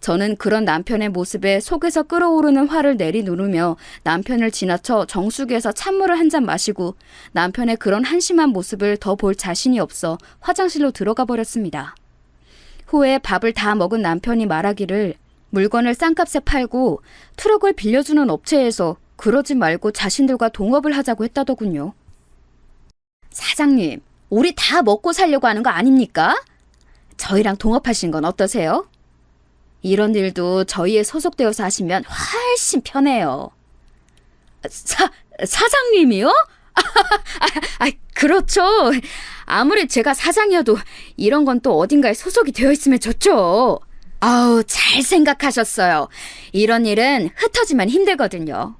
저는 그런 남편의 모습에 속에서 끓어오르는 화를 내리누르며 남편을 지나쳐 정수기에서 찬물을 한 잔 마시고 남편의 그런 한심한 모습을 더 볼 자신이 없어 화장실로 들어가 버렸습니다. 후에 밥을 다 먹은 남편이 말하기를 물건을 싼값에 팔고 트럭을 빌려주는 업체에서 그러지 말고 자신들과 동업을 하자고 했다더군요. 사장님, 우리 다 먹고 살려고 하는 거 아닙니까? 저희랑 동업하신 건 어떠세요? 이런 일도 저희에 소속되어서 하시면 훨씬 편해요. 사장님이요? 그렇죠. 아무리 제가 사장이어도 이런 건 또 어딘가에 소속이 되어 있으면 좋죠. 아우, 잘 생각하셨어요. 이런 일은 흩어지면 힘들거든요.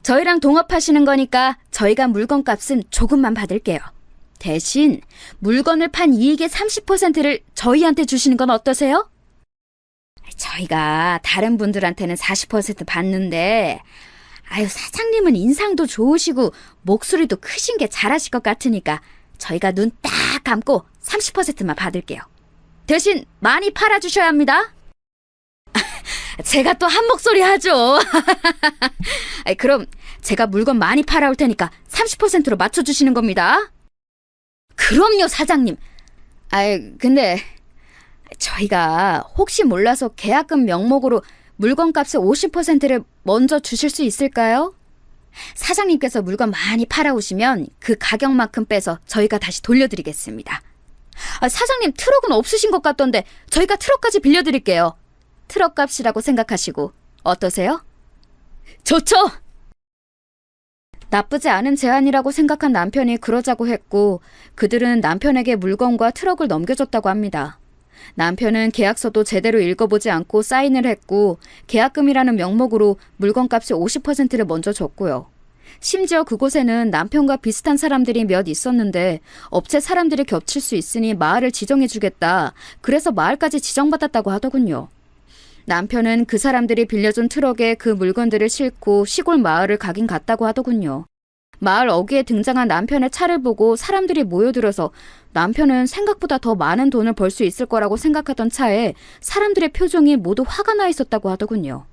저희랑 동업하시는 거니까 저희가 물건값은 조금만 받을게요. 대신 물건을 판 이익의 30%를 저희한테 주시는 건 어떠세요? 저희가 다른 분들한테는 40% 받는데 사장님은 인상도 좋으시고 목소리도 크신 게 잘하실 것 같으니까 저희가 눈 딱 감고 30%만 받을게요. 대신 많이 팔아주셔야 합니다. 제가 또 한 목소리 하죠. 그럼 제가 물건 많이 팔아올 테니까 30%로 맞춰주시는 겁니다. 그럼요, 사장님. 근데 저희가 혹시 몰라서 계약금 명목으로 물건값의 50%를 먼저 주실 수 있을까요? 사장님께서 물건 많이 팔아오시면 그 가격만큼 빼서 저희가 다시 돌려드리겠습니다. 사장님 트럭은 없으신 것 같던데 저희가 트럭까지 빌려드릴게요. 트럭값이라고 생각하시고 어떠세요? 좋죠! 나쁘지 않은 제안이라고 생각한 남편이 그러자고 했고 그들은 남편에게 물건과 트럭을 넘겨줬다고 합니다. 남편은 계약서도 제대로 읽어보지 않고 사인을 했고 계약금이라는 명목으로 물건값의 50%를 먼저 줬고요. 심지어 그곳에는 남편과 비슷한 사람들이 몇 있었는데 업체 사람들이 겹칠 수 있으니 마을을 지정해주겠다. 그래서 마을까지 지정받았다고 하더군요. 남편은 그 사람들이 빌려준 트럭에 그 물건들을 싣고 시골 마을을 가긴 갔다고 하더군요. 마을 어귀에 등장한 남편의 차를 보고 사람들이 모여들어서 남편은 생각보다 더 많은 돈을 벌 수 있을 거라고 생각하던 차에 사람들의 표정이 모두 화가 나 있었다고 하더군요.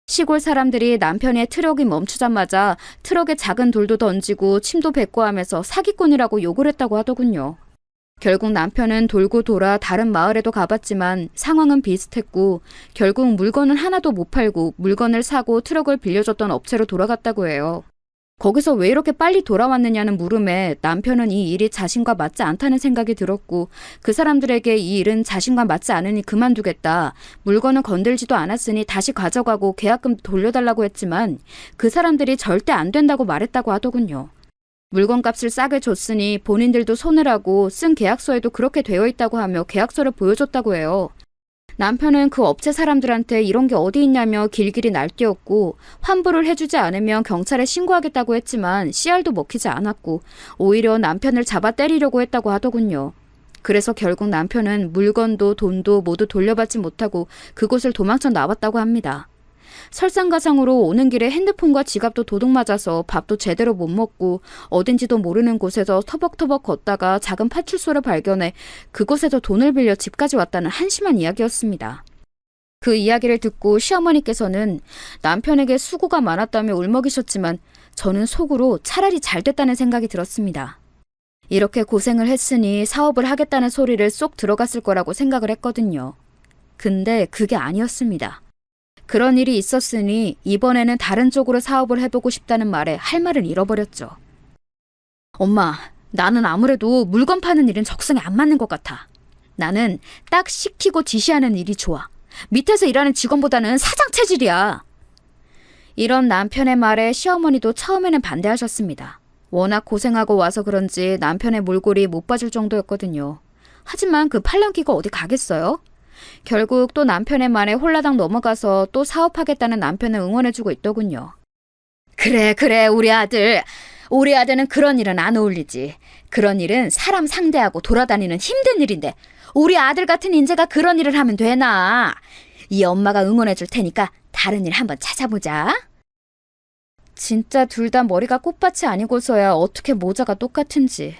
시골 사람들이 남편의 트럭이 멈추자마자 트럭에 작은 돌도 던지고 침도 뱉고 하면서 사기꾼이라고 욕을 했다고 하더군요. 결국 남편은 돌고 돌아 다른 마을에도 가봤지만 상황은 비슷했고 결국 물건은 하나도 못 팔고 물건을 사고 트럭을 빌려줬던 업체로 돌아갔다고 해요. 거기서 왜 이렇게 빨리 돌아왔느냐는 물음에 남편은 이 일이 자신과 맞지 않다는 생각이 들었고 그 사람들에게 이 일은 자신과 맞지 않으니 그만두겠다. 물건은 건들지도 않았으니 다시 가져가고 계약금 돌려달라고 했지만 그 사람들이 절대 안 된다고 말했다고 하더군요. 물건값을 싸게 줬으니 본인들도 손해라고 쓴 계약서에도 그렇게 되어 있다고 하며 계약서를 보여줬다고 해요. 남편은 그 업체 사람들한테 이런 게 어디 있냐며 길길이 날뛰었고 환불을 해주지 않으면 경찰에 신고하겠다고 했지만 씨알도 먹히지 않았고 오히려 남편을 잡아 때리려고 했다고 하더군요. 그래서 결국 남편은 물건도 돈도 모두 돌려받지 못하고 그곳을 도망쳐 나왔다고 합니다. 설상가상으로 오는 길에 핸드폰과 지갑도 도둑맞아서 밥도 제대로 못 먹고 어딘지도 모르는 곳에서 터벅터벅 걷다가 작은 파출소를 발견해 그곳에서 돈을 빌려 집까지 왔다는 한심한 이야기였습니다. 그 이야기를 듣고 시어머니께서는 남편에게 수고가 많았다며 울먹이셨지만 저는 속으로 차라리 잘 됐다는 생각이 들었습니다. 이렇게 고생을 했으니 사업을 하겠다는 소리를 쏙 들어갔을 거라고 생각을 했거든요. 근데 그게 아니었습니다. 그런 일이 있었으니 이번에는 다른 쪽으로 사업을 해보고 싶다는 말에 할 말을 잃어버렸죠. 엄마, 나는 아무래도 물건 파는 일은 적성에 안 맞는 것 같아. 나는 딱 시키고 지시하는 일이 좋아. 밑에서 일하는 직원보다는 사장 체질이야. 이런 남편의 말에 시어머니도 처음에는 반대하셨습니다. 워낙 고생하고 와서 그런지 남편의 몰골이 못 봐줄 정도였거든요. 하지만 그 팔랑귀가 어디 가겠어요? 결국 또 남편의 말에 홀라당 넘어가서 또 사업하겠다는 남편을 응원해주고 있더군요. 그래, 우리 아들은 그런 일은 안 어울리지. 그런 일은 사람 상대하고 돌아다니는 힘든 일인데 우리 아들 같은 인재가 그런 일을 하면 되나? 이 엄마가 응원해줄 테니까 다른 일 한번 찾아보자. 진짜 둘 다 머리가 꽃밭이 아니고서야 어떻게 모자가 똑같은지.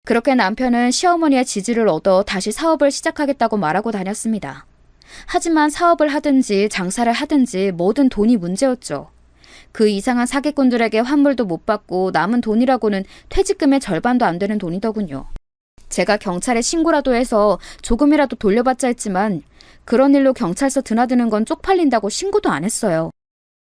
그렇게 남편은 시어머니의 지지를 얻어 다시 사업을 시작하겠다고 말하고 다녔습니다. 하지만 사업을 하든지 장사를 하든지 뭐든 돈이 문제였죠. 그 이상한 사기꾼들에게 환불도 못 받고 남은 돈이라고는 퇴직금의 절반도 안 되는 돈이더군요. 제가 경찰에 신고라도 해서 조금이라도 돌려받자 했지만 그런 일로 경찰서 드나드는 건 쪽팔린다고 신고도 안 했어요.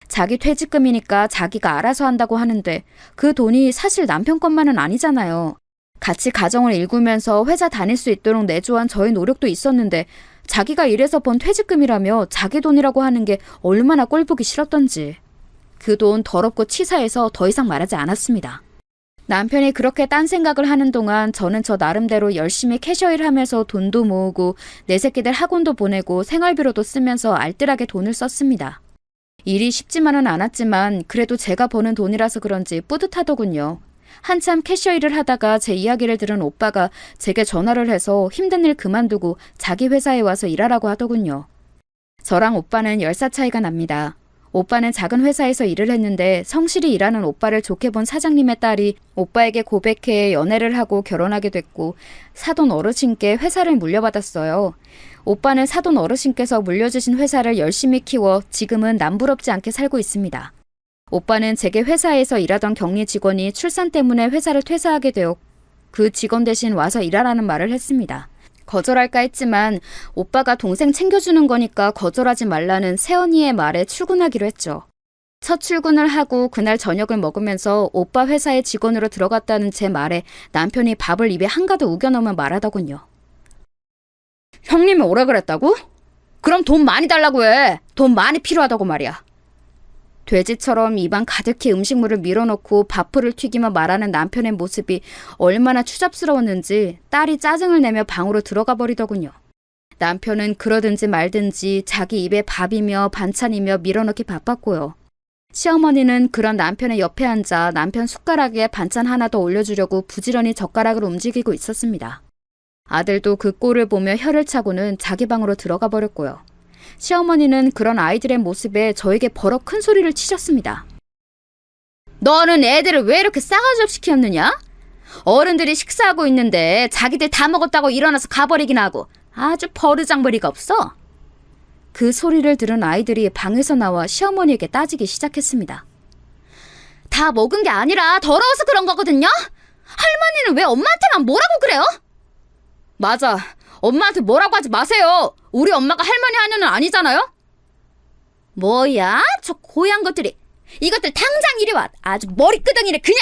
자기 퇴직금이니까 자기가 알아서 한다고 하는데 그 돈이 사실 남편 것만은 아니잖아요. 같이 가정을 일구면서 회사 다닐 수 있도록 내조한 저의 노력도 있었는데 자기가 일해서 번 퇴직금이라며 자기 돈이라고 하는 게 얼마나 꼴보기 싫었던지. 그 돈 더럽고 치사해서 더 이상 말하지 않았습니다. 남편이 그렇게 딴 생각을 하는 동안 저는 저 나름대로 열심히 캐셔일 하면서 돈도 모으고 내 새끼들 학원도 보내고 생활비로도 쓰면서 알뜰하게 돈을 썼습니다. 일이 쉽지만은 않았지만 그래도 제가 버는 돈이라서 그런지 뿌듯하더군요. 한참 캐셔일을 하다가 제 이야기를 들은 오빠가 제게 전화를 해서 힘든 일 그만두고 자기 회사에 와서 일하라고 하더군요. 저랑 오빠는 10살 차이가 납니다. 오빠는 작은 회사에서 일을 했는데 성실히 일하는 오빠를 좋게 본 사장님의 딸이 오빠에게 고백해 연애를 하고 결혼하게 됐고 사돈 어르신께 회사를 물려받았어요. 오빠는 사돈 어르신께서 물려주신 회사를 열심히 키워 지금은 남부럽지 않게 살고 있습니다. 오빠는 제게 회사에서 일하던 격리 직원이 출산 때문에 회사를 퇴사하게 되어 그 직원 대신 와서 일하라는 말을 했습니다. 거절할까 했지만 오빠가 동생 챙겨주는 거니까 거절하지 말라는 새언니의 말에 출근하기로 했죠. 첫 출근을 하고 그날 저녁을 먹으면서 오빠 회사에 직원으로 들어갔다는 제 말에 남편이 밥을 입에 한가득 우겨넣으며 말하더군요. 형님이 오래 그랬다고? 그럼 돈 많이 달라고 해. 돈 많이 필요하다고 말이야. 돼지처럼 입안 가득히 음식물을 밀어넣고 밥풀을 튀기며 말하는 남편의 모습이 얼마나 추잡스러웠는지 딸이 짜증을 내며 방으로 들어가 버리더군요. 남편은 그러든지 말든지 자기 입에 밥이며 반찬이며 밀어넣기 바빴고요. 시어머니는 그런 남편의 옆에 앉아 남편 숟가락에 반찬 하나 더 올려주려고 부지런히 젓가락을 움직이고 있었습니다. 아들도 그 꼴을 보며 혀를 차고는 자기 방으로 들어가 버렸고요. 시어머니는 그런 아이들의 모습에 저에게 버럭 큰 소리를 치셨습니다. 너는 애들을 왜 이렇게 싸가지 없이 키웠느냐? 어른들이 식사하고 있는데 자기들 다 먹었다고 일어나서 가버리긴 하고 아주 버르장머리가 없어. 그 소리를 들은 아이들이 방에서 나와 시어머니에게 따지기 시작했습니다. 다 먹은 게 아니라 더러워서 그런 거거든요? 할머니는 왜 엄마한테만 뭐라고 그래요? 맞아. 엄마한테 뭐라고 하지 마세요. 우리 엄마가 할머니 하녀는 아니잖아요? 뭐야? 저 고얀 것들이. 이것들 당장 이리 와. 아주 머리끄덩이네 그냥.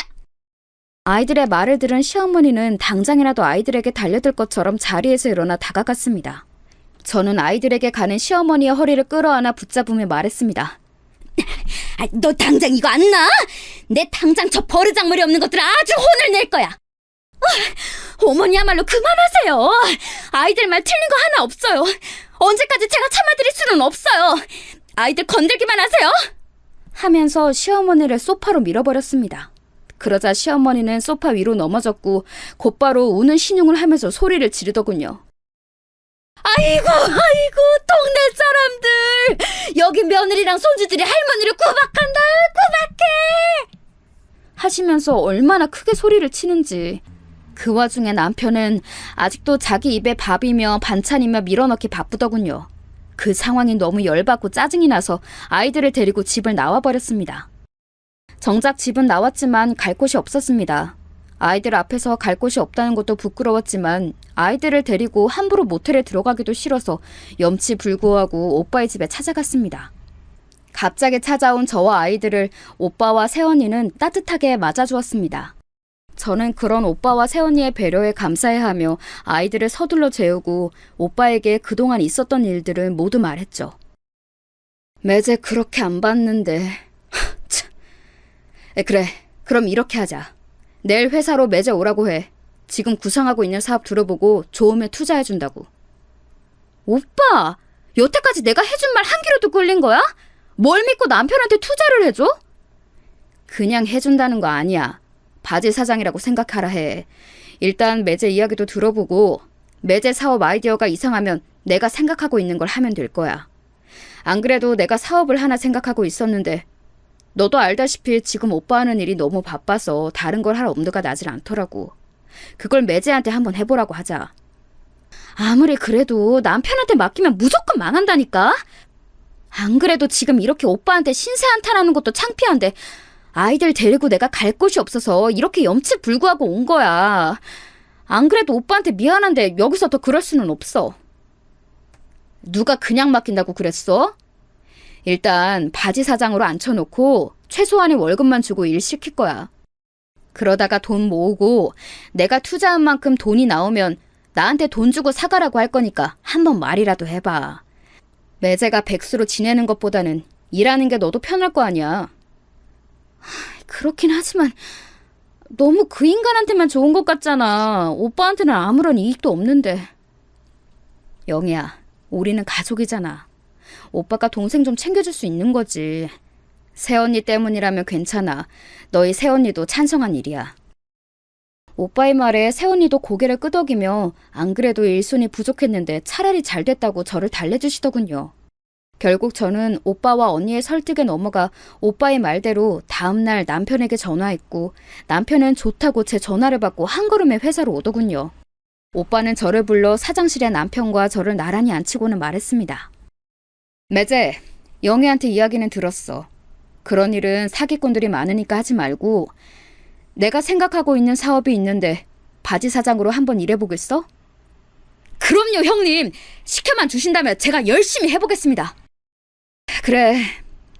아이들의 말을 들은 시어머니는 당장이라도 아이들에게 달려들 것처럼 자리에서 일어나 다가갔습니다. 저는 아이들에게 가는 시어머니의 허리를 끌어안아 붙잡으며 말했습니다. 너 당장 이거 안 나? 내 당장 저 버르장머리 없는 것들 아주 혼을 낼 거야. 어머니야말로 그만하세요. 아이들 말 틀린 거 하나 없어요. 언제까지 제가 참아드릴 수는 없어요. 아이들 건들기만 하세요. 하면서 시어머니를 소파로 밀어버렸습니다. 그러자 시어머니는 소파 위로 넘어졌고 곧바로 우는 신용을 하면서 소리를 지르더군요. 아이고 동네 사람들, 여기 며느리랑 손주들이 할머니를 구박한다, 구박해 하시면서 얼마나 크게 소리를 치는지. 그 와중에 남편은 아직도 자기 입에 밥이며 반찬이며 밀어넣기 바쁘더군요. 그 상황이 너무 열받고 짜증이 나서 아이들을 데리고 집을 나와버렸습니다. 정작 집은 나왔지만 갈 곳이 없었습니다. 아이들 앞에서 갈 곳이 없다는 것도 부끄러웠지만 아이들을 데리고 함부로 모텔에 들어가기도 싫어서 염치불구하고 오빠의 집에 찾아갔습니다. 갑자기 찾아온 저와 아이들을 오빠와 새언니는 따뜻하게 맞아주었습니다. 저는 그런 오빠와 새언니의 배려에 감사해하며 아이들을 서둘러 재우고 오빠에게 그동안 있었던 일들을 모두 말했죠. 매제 그렇게 안 봤는데. 그래, 그럼 이렇게 하자. 내일 회사로 매제 오라고 해. 지금 구상하고 있는 사업 들어보고 좋으면 투자해준다고. 오빠, 여태까지 내가 해준 말 한 귀로도 끌린 거야? 뭘 믿고 남편한테 투자를 해줘? 그냥 해준다는 거 아니야. 바지 사장이라고 생각하라 해. 일단 매제 이야기도 들어보고 매제 사업 아이디어가 이상하면 내가 생각하고 있는 걸 하면 될 거야. 안 그래도 내가 사업을 하나 생각하고 있었는데 너도 알다시피 지금 오빠 하는 일이 너무 바빠서 다른 걸 할 엄두가 나질 않더라고. 그걸 매제한테 한번 해보라고 하자. 아무리 그래도 남편한테 맡기면 무조건 망한다니까? 안 그래도 지금 이렇게 오빠한테 신세 한탄하는 것도 창피한데 아이들 데리고 내가 갈 곳이 없어서 이렇게 염치불구하고 온 거야. 안 그래도 오빠한테 미안한데 여기서 더 그럴 수는 없어. 누가 그냥 맡긴다고 그랬어? 일단 바지 사장으로 앉혀놓고 최소한의 월급만 주고 일 시킬 거야. 그러다가 돈 모으고 내가 투자한 만큼 돈이 나오면 나한테 돈 주고 사가라고 할 거니까 한번 말이라도 해봐. 매제가 백수로 지내는 것보다는 일하는 게 너도 편할 거 아니야. 그렇긴 하지만 너무 그 인간한테만 좋은 것 같잖아. 오빠한테는 아무런 이익도 없는데. 영희야, 우리는 가족이잖아. 오빠가 동생 좀 챙겨줄 수 있는 거지. 새언니 때문이라면 괜찮아. 너희 새언니도 찬성한 일이야. 오빠의 말에 새언니도 고개를 끄덕이며 안 그래도 일손이 부족했는데 차라리 잘 됐다고 저를 달래주시더군요. 결국 저는 오빠와 언니의 설득에 넘어가 오빠의 말대로 다음날 남편에게 전화했고 남편은 좋다고 제 전화를 받고 한 걸음에 회사로 오더군요. 오빠는 저를 불러 사장실에 남편과 저를 나란히 앉히고는 말했습니다. 매제, 영희한테 이야기는 들었어. 그런 일은 사기꾼들이 많으니까 하지 말고 내가 생각하고 있는 사업이 있는데 바지 사장으로 한번 일해보겠어? 그럼요, 형님. 시켜만 주신다면 제가 열심히 해보겠습니다. 그래.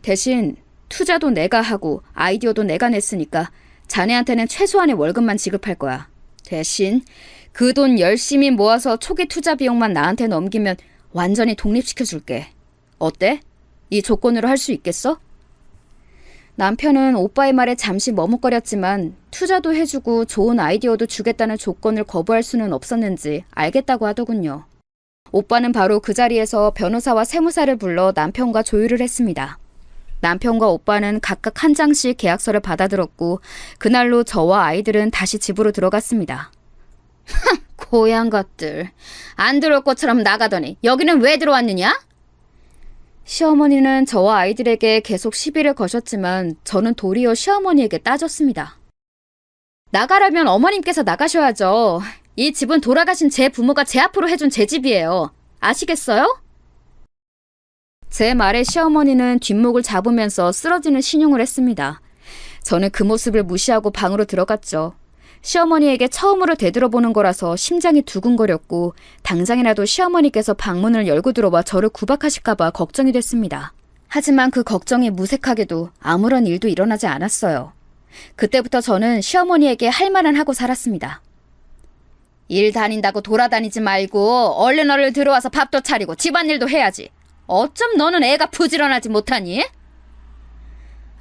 대신 투자도 내가 하고 아이디어도 내가 냈으니까 자네한테는 최소한의 월급만 지급할 거야. 대신 그 돈 열심히 모아서 초기 투자 비용만 나한테 넘기면 완전히 독립시켜줄게. 어때? 이 조건으로 할 수 있겠어? 남편은 오빠의 말에 잠시 머뭇거렸지만 투자도 해주고 좋은 아이디어도 주겠다는 조건을 거부할 수는 없었는지 알겠다고 하더군요. 오빠는 바로 그 자리에서 변호사와 세무사를 불러 남편과 조율을 했습니다. 남편과 오빠는 각각 한 장씩 계약서를 받아들었고 그날로 저와 아이들은 다시 집으로 들어갔습니다. 고양 것들. 안 들어올 것처럼 나가더니 여기는 왜 들어왔느냐? 시어머니는 저와 아이들에게 계속 시비를 거셨지만 저는 도리어 시어머니에게 따졌습니다. 나가라면 어머님께서 나가셔야죠. 이 집은 돌아가신 제 부모가 제 앞으로 해준 제 집이에요. 아시겠어요? 제 말에 시어머니는 뒷목을 잡으면서 쓰러지는 신용을 했습니다. 저는 그 모습을 무시하고 방으로 들어갔죠. 시어머니에게 처음으로 되돌아보는 거라서 심장이 두근거렸고 당장이라도 시어머니께서 방문을 열고 들어와 저를 구박하실까 봐 걱정이 됐습니다. 하지만 그 걱정이 무색하게도 아무런 일도 일어나지 않았어요. 그때부터 저는 시어머니에게 할 말은 하고 살았습니다. 일 다닌다고 돌아다니지 말고 얼른 들어와서 밥도 차리고 집안일도 해야지. 어쩜 너는 애가 부지런하지 못하니?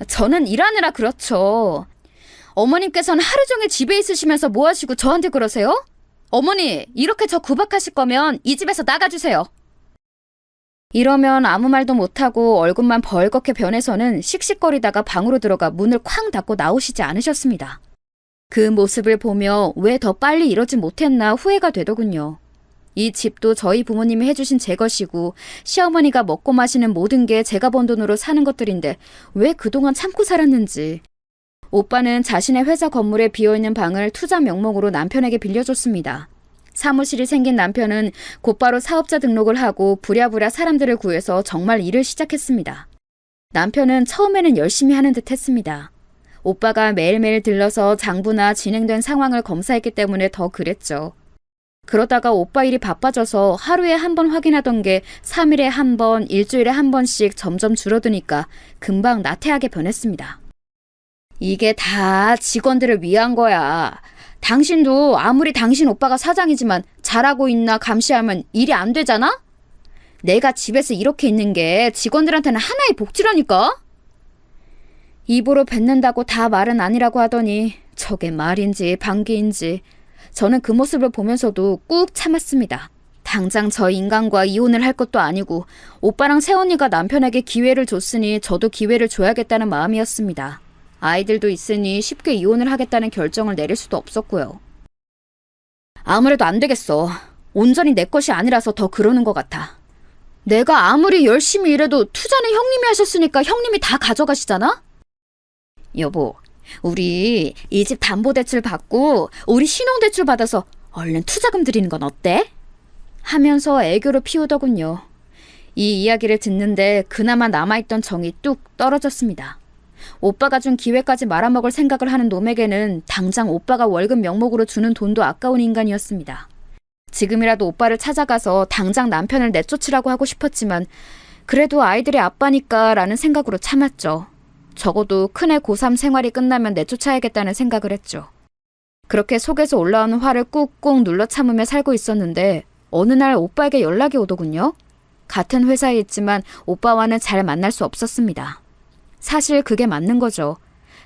저는 일하느라 그렇죠. 어머님께서는 하루 종일 집에 있으시면서 뭐 하시고 저한테 그러세요? 어머니, 이렇게 저 구박하실 거면 이 집에서 나가주세요. 이러면 아무 말도 못하고 얼굴만 벌겋게 변해서는 씩씩거리다가 방으로 들어가 문을 쾅 닫고 나오시지 않으셨습니다. 그 모습을 보며 왜 더 빨리 이러지 못했나 후회가 되더군요. 이 집도 저희 부모님이 해주신 제 것이고 시어머니가 먹고 마시는 모든 게 제가 번 돈으로 사는 것들인데 왜 그동안 참고 살았는지. 오빠는 자신의 회사 건물에 비어있는 방을 투자 명목으로 남편에게 빌려줬습니다. 사무실이 생긴 남편은 곧바로 사업자 등록을 하고 부랴부랴 사람들을 구해서 정말 일을 시작했습니다. 남편은 처음에는 열심히 하는 듯 했습니다. 오빠가 매일매일 들러서 장부나 진행된 상황을 검사했기 때문에 더 그랬죠. 그러다가 오빠 일이 바빠져서 하루에 한 번 확인하던 게 3일에 한 번, 일주일에 한 번씩 점점 줄어드니까 금방 나태하게 변했습니다. 이게 다 직원들을 위한 거야. 당신도 아무리 당신 오빠가 사장이지만 잘하고 있나 감시하면 일이 안 되잖아? 내가 집에서 이렇게 있는 게 직원들한테는 하나의 복지라니까? 입으로 뱉는다고 다 말은 아니라고 하더니 저게 말인지 방귀인지 저는 그 모습을 보면서도 꾹 참았습니다. 당장 저 인간과 이혼을 할 것도 아니고 오빠랑 새언니가 남편에게 기회를 줬으니 저도 기회를 줘야겠다는 마음이었습니다. 아이들도 있으니 쉽게 이혼을 하겠다는 결정을 내릴 수도 없었고요. 아무래도 안 되겠어. 온전히 내 것이 아니라서 더 그러는 것 같아. 내가 아무리 열심히 일해도 투자는 형님이 하셨으니까 형님이 다 가져가시잖아? 여보, 우리 이 집 담보대출 받고 우리 신용대출 받아서 얼른 투자금 드리는 건 어때? 하면서 애교를 피우더군요. 이 이야기를 듣는데 그나마 남아있던 정이 뚝 떨어졌습니다. 오빠가 준 기회까지 말아먹을 생각을 하는 놈에게는 당장 오빠가 월급 명목으로 주는 돈도 아까운 인간이었습니다. 지금이라도 오빠를 찾아가서 당장 남편을 내쫓으라고 하고 싶었지만 그래도 아이들의 아빠니까 라는 생각으로 참았죠. 적어도 큰애 고3 생활이 끝나면 내쫓아야겠다는 생각을 했죠. 그렇게 속에서 올라오는 화를 꾹꾹 눌러 참으며 살고 있었는데 어느 날 오빠에게 연락이 오더군요. 같은 회사에 있지만 오빠와는 잘 만날 수 없었습니다. 사실 그게 맞는 거죠.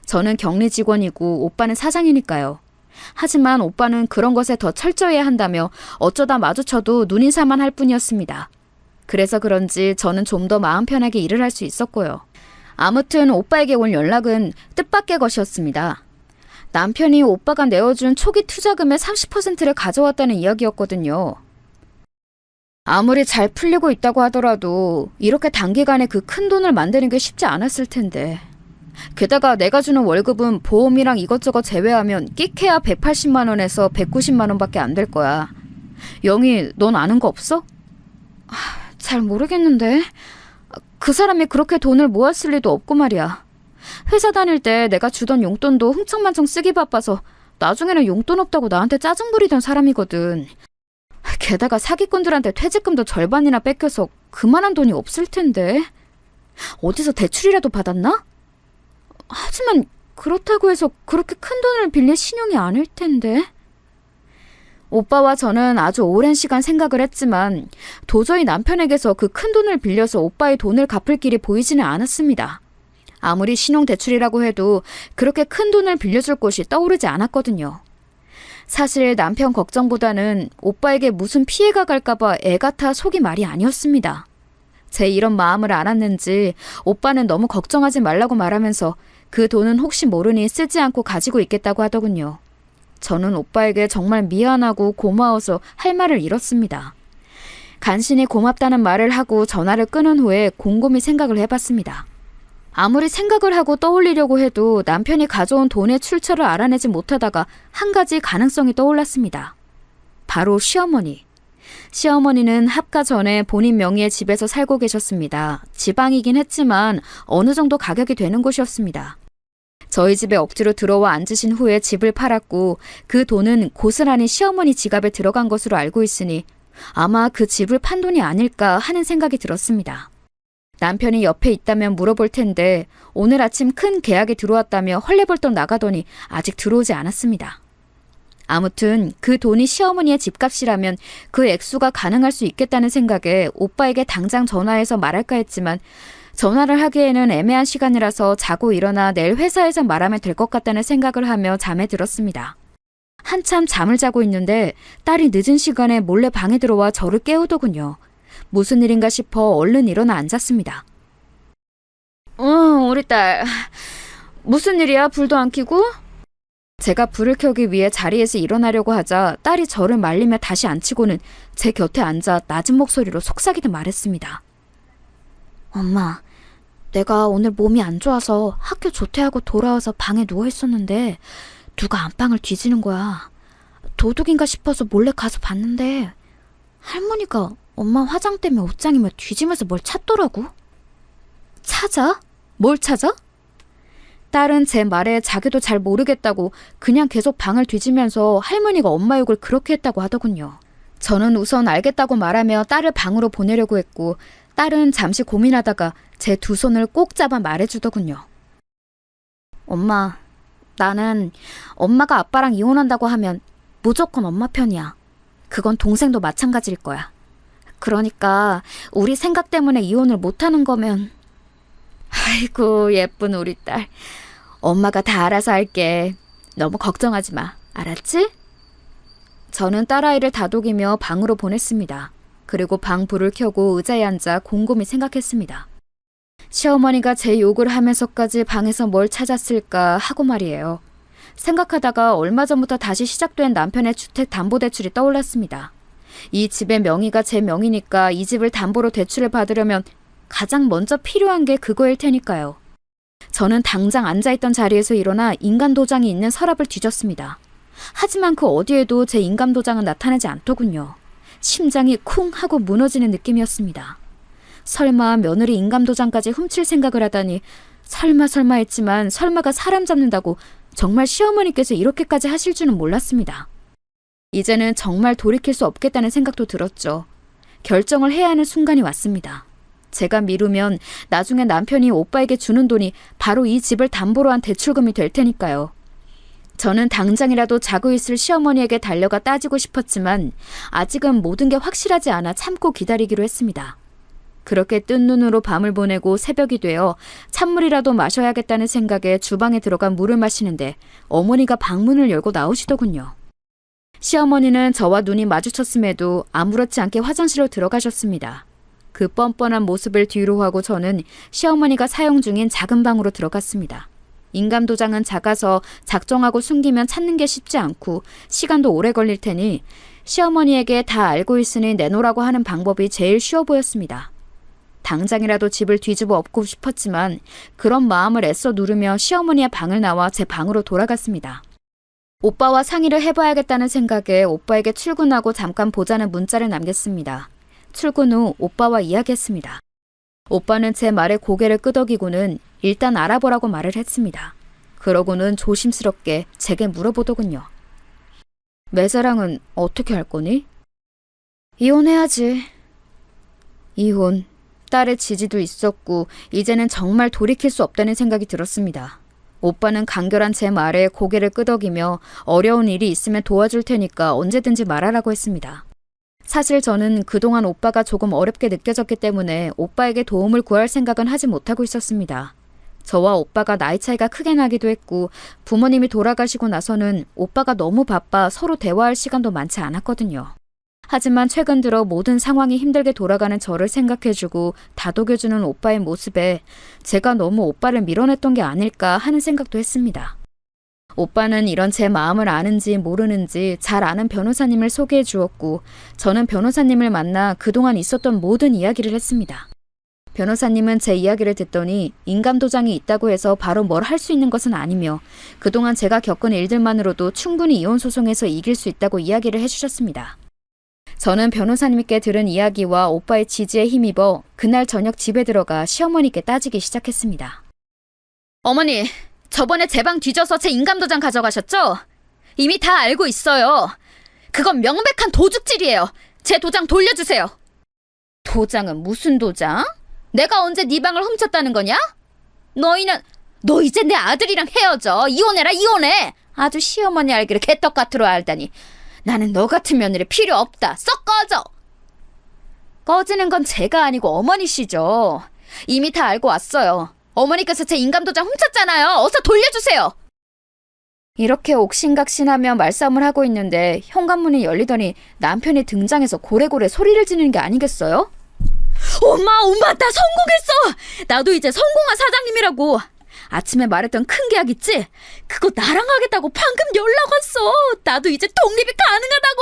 저는 격리 직원이고 오빠는 사장이니까요. 하지만 오빠는 그런 것에 더 철저해야 한다며 어쩌다 마주쳐도 눈인사만 할 뿐이었습니다. 그래서 그런지 저는 좀 더 마음 편하게 일을 할 수 있었고요. 아무튼 오빠에게 온 연락은 뜻밖의 것이었습니다. 남편이 오빠가 내어준 초기 투자금의 30%를 가져왔다는 이야기였거든요. 아무리 잘 풀리고 있다고 하더라도 이렇게 단기간에 그 큰 돈을 만드는 게 쉽지 않았을 텐데. 게다가 내가 주는 월급은 보험이랑 이것저것 제외하면 끼케야 180만 원에서 190만 원밖에 안 될 거야. 영희, 넌 아는 거 없어? 잘 모르겠는데. 그 사람이 그렇게 돈을 모았을 리도 없고 말이야. 회사 다닐 때 내가 주던 용돈도 흥청만청 쓰기 바빠서 나중에는 용돈 없다고 나한테 짜증 부리던 사람이거든. 게다가 사기꾼들한테 퇴직금도 절반이나 뺏겨서 그만한 돈이 없을 텐데. 어디서 대출이라도 받았나? 하지만 그렇다고 해서 그렇게 큰 돈을 빌릴 신용이 아닐 텐데. 오빠와 저는 아주 오랜 시간 생각을 했지만 도저히 남편에게서 그 큰 돈을 빌려서 오빠의 돈을 갚을 길이 보이지는 않았습니다. 아무리 신용대출이라고 해도 그렇게 큰 돈을 빌려줄 곳이 떠오르지 않았거든요. 사실 남편 걱정보다는 오빠에게 무슨 피해가 갈까봐 애 같아 속이 말이 아니었습니다. 제 이런 마음을 알았는지 오빠는 너무 걱정하지 말라고 말하면서 그 돈은 혹시 모르니 쓰지 않고 가지고 있겠다고 하더군요. 저는 오빠에게 정말 미안하고 고마워서 할 말을 잃었습니다. 간신히 고맙다는 말을 하고 전화를 끊은 후에 곰곰이 생각을 해봤습니다. 아무리 생각을 하고 떠올리려고 해도 남편이 가져온 돈의 출처를 알아내지 못하다가 한 가지 가능성이 떠올랐습니다. 바로 시어머니. 시어머니는 합가 전에 본인 명의의 집에서 살고 계셨습니다. 지방이긴 했지만 어느 정도 가격이 되는 곳이었습니다. 저희 집에 억지로 들어와 앉으신 후에 집을 팔았고 그 돈은 고스란히 시어머니 지갑에 들어간 것으로 알고 있으니 아마 그 집을 판 돈이 아닐까 하는 생각이 들었습니다. 남편이 옆에 있다면 물어볼 텐데 오늘 아침 큰 계약이 들어왔다며 헐레벌떡 나가더니 아직 들어오지 않았습니다. 아무튼 그 돈이 시어머니의 집값이라면 그 액수가 가능할 수 있겠다는 생각에 오빠에게 당장 전화해서 말할까 했지만 전화를 하기에는 애매한 시간이라서 자고 일어나 내일 회사에서 말하면 될 것 같다는 생각을 하며 잠에 들었습니다. 한참 잠을 자고 있는데 딸이 늦은 시간에 몰래 방에 들어와 저를 깨우더군요. 무슨 일인가 싶어 얼른 일어나 앉았습니다. 우리 딸. 무슨 일이야? 불도 안 켜고? 제가 불을 켜기 위해 자리에서 일어나려고 하자 딸이 저를 말리며 다시 앉히고는 제 곁에 앉아 낮은 목소리로 속삭이듯 말했습니다. 엄마, 내가 오늘 몸이 안 좋아서 학교 조퇴하고 돌아와서 방에 누워있었는데 누가 안방을 뒤지는 거야. 도둑인가 싶어서 몰래 가서 봤는데 할머니가 엄마 화장대며 옷장이며 뒤지면서 뭘 찾더라고. 찾아? 뭘 찾아? 딸은 제 말에 자기도 잘 모르겠다고 그냥 계속 방을 뒤지면서 할머니가 엄마 욕을 그렇게 했다고 하더군요. 저는 우선 알겠다고 말하며 딸을 방으로 보내려고 했고 딸은 잠시 고민하다가 제 두 손을 꼭 잡아 말해주더군요. 엄마, 나는 엄마가 아빠랑 이혼한다고 하면 무조건 엄마 편이야. 그건 동생도 마찬가지일 거야. 그러니까 우리 생각 때문에 이혼을 못하는 거면. 아이고 예쁜 우리 딸. 엄마가 다 알아서 할게. 너무 걱정하지 마. 알았지? 저는 딸아이를 다독이며 방으로 보냈습니다. 그리고 방 불을 켜고 의자에 앉아 곰곰이 생각했습니다. 시어머니가 제 욕을 하면서까지 방에서 뭘 찾았을까 하고 말이에요. 생각하다가 얼마 전부터 다시 시작된 남편의 주택담보대출이 떠올랐습니다. 이 집의 명의가 제 명의니까 이 집을 담보로 대출을 받으려면 가장 먼저 필요한 게 그거일 테니까요. 저는 당장 앉아있던 자리에서 일어나 인감도장이 있는 서랍을 뒤졌습니다. 하지만 그 어디에도 제 인감도장은 나타나지 않더군요. 심장이 쿵 하고 무너지는 느낌이었습니다. 설마 며느리 인감도장까지 훔칠 생각을 하다니, 설마 했지만 설마가 사람 잡는다고 정말 시어머니께서 이렇게까지 하실 줄은 몰랐습니다. 이제는 정말 돌이킬 수 없겠다는 생각도 들었죠. 결정을 해야 하는 순간이 왔습니다. 제가 미루면 나중에 남편이 오빠에게 주는 돈이 바로 이 집을 담보로 한 대출금이 될 테니까요. 저는 당장이라도 자고 있을 시어머니에게 달려가 따지고 싶었지만 아직은 모든 게 확실하지 않아 참고 기다리기로 했습니다. 그렇게 뜬 눈으로 밤을 보내고 새벽이 되어 찬물이라도 마셔야겠다는 생각에 주방에 들어가 물을 마시는데 어머니가 방문을 열고 나오시더군요. 시어머니는 저와 눈이 마주쳤음에도 아무렇지 않게 화장실로 들어가셨습니다. 그 뻔뻔한 모습을 뒤로 하고 저는 시어머니가 사용 중인 작은 방으로 들어갔습니다. 인감도장은 작아서 작정하고 숨기면 찾는 게 쉽지 않고 시간도 오래 걸릴 테니 시어머니에게 다 알고 있으니 내놓으라고 하는 방법이 제일 쉬워 보였습니다. 당장이라도 집을 뒤집어 엎고 싶었지만 그런 마음을 애써 누르며 시어머니의 방을 나와 제 방으로 돌아갔습니다. 오빠와 상의를 해봐야겠다는 생각에 오빠에게 출근하고 잠깐 보자는 문자를 남겼습니다. 출근 후 오빠와 이야기했습니다. 오빠는 제 말에 고개를 끄덕이고는 일단 알아보라고 말을 했습니다. 그러고는 조심스럽게 제게 물어보더군요. 매사랑은 어떻게 할 거니? 이혼해야지. 이혼. 딸의 지지도 있었고 이제는 정말 돌이킬 수 없다는 생각이 들었습니다. 오빠는 간결한 제 말에 고개를 끄덕이며 어려운 일이 있으면 도와줄 테니까 언제든지 말하라고 했습니다. 사실 저는 그동안 오빠가 조금 어렵게 느껴졌기 때문에 오빠에게 도움을 구할 생각은 하지 못하고 있었습니다. 저와 오빠가 나이 차이가 크게 나기도 했고 부모님이 돌아가시고 나서는 오빠가 너무 바빠 서로 대화할 시간도 많지 않았거든요. 하지만 최근 들어 모든 상황이 힘들게 돌아가는 저를 생각해주고 다독여주는 오빠의 모습에 제가 너무 오빠를 밀어냈던 게 아닐까 하는 생각도 했습니다. 오빠는 이런 제 마음을 아는지 모르는지 잘 아는 변호사님을 소개해 주었고 저는 변호사님을 만나 그동안 있었던 모든 이야기를 했습니다. 변호사님은 제 이야기를 듣더니 인감도장이 있다고 해서 바로 뭘 할 수 있는 것은 아니며 그동안 제가 겪은 일들만으로도 충분히 이혼 소송에서 이길 수 있다고 이야기를 해주셨습니다. 저는 변호사님께 들은 이야기와 오빠의 지지에 힘입어 그날 저녁 집에 들어가 시어머니께 따지기 시작했습니다. 어머니, 저번에 제 방 뒤져서 제 인감도장 가져가셨죠? 이미 다 알고 있어요. 그건 명백한 도둑질이에요. 제 도장 돌려주세요. 도장은 무슨 도장? 내가 언제 네 방을 훔쳤다는 거냐? 너 이제 내 아들이랑 헤어져. 이혼해라, 이혼해. 아주 시어머니 알기를 개떡같으로 알다니. 나는 너 같은 며느리 필요 없다. 썩 꺼져. 꺼지는 건 제가 아니고 어머니시죠. 이미 다 알고 왔어요. 어머니께서 제 인감도장 훔쳤잖아요. 어서 돌려주세요. 이렇게 옥신각신하며 말싸움을 하고 있는데 현관문이 열리더니 남편이 등장해서 고래고래 소리를 지르는 게 아니겠어요? 엄마, 나 성공했어. 나도 이제 성공한 사장님이라고. 아침에 말했던 큰 계약 있지? 그거 나랑 하겠다고 방금 연락 왔어. 나도 이제 독립이 가능하다고.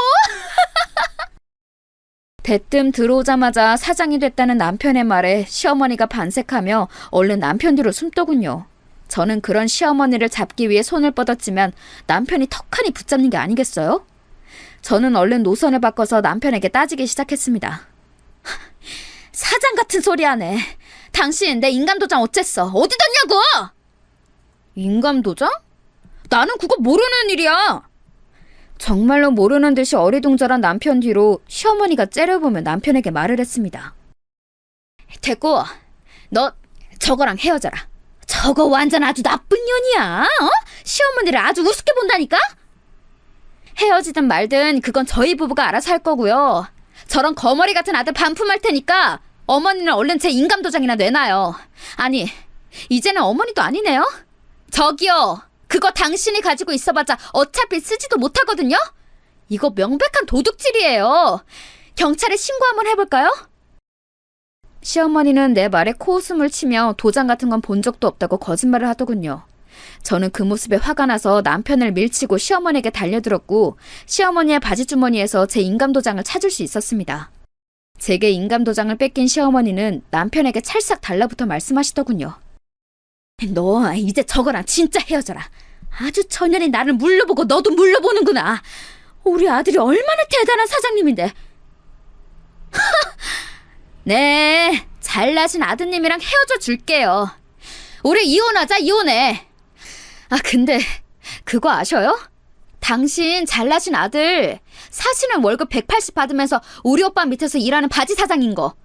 대뜸 들어오자마자 사장이 됐다는 남편의 말에 시어머니가 반색하며 얼른 남편 뒤로 숨더군요. 저는 그런 시어머니를 잡기 위해 손을 뻗었지만 남편이 턱하니 붙잡는 게 아니겠어요? 저는 얼른 노선을 바꿔서 남편에게 따지기 시작했습니다. 사장 같은 소리 하네. 당신 내 인감도장 어쨌어? 어디 뒀냐고? 인감도장? 나는 그거 모르는 일이야. 정말로 모르는 듯이 어리둥절한 남편 뒤로 시어머니가 째려보며 남편에게 말을 했습니다. 됐고, 너 저거랑 헤어져라. 저거 완전 아주 나쁜 년이야. 어? 시어머니를 아주 우습게 본다니까? 헤어지든 말든 그건 저희 부부가 알아서 할 거고요. 저런 거머리 같은 아들 반품할 테니까 어머니는 얼른 제 인감도장이나 내놔요. 아니, 이제는 어머니도 아니네요. 저기요, 그거 당신이 가지고 있어봤자 어차피 쓰지도 못하거든요. 이거 명백한 도둑질이에요. 경찰에 신고 한번 해볼까요? 시어머니는 내 말에 코웃음을 치며 도장 같은 건 본 적도 없다고 거짓말을 하더군요. 저는 그 모습에 화가 나서 남편을 밀치고 시어머니에게 달려들었고 시어머니의 바지주머니에서 제 인감도장을 찾을 수 있었습니다. 제게 인감도장을 뺏긴 시어머니는 남편에게 찰싹 달라붙어 말씀하시더군요. 너 이제 저거랑 진짜 헤어져라. 아주 천연히 나를 물러보고 너도 물러보는구나. 우리 아들이 얼마나 대단한 사장님인데. 네, 잘나신 아드님이랑 헤어져 줄게요. 우리 이혼하자, 이혼해. 아, 근데 그거 아셔요? 당신 잘나신 아들 사실은 월급 180 받으면서 우리 오빠 밑에서 일하는 바지 사장인 거.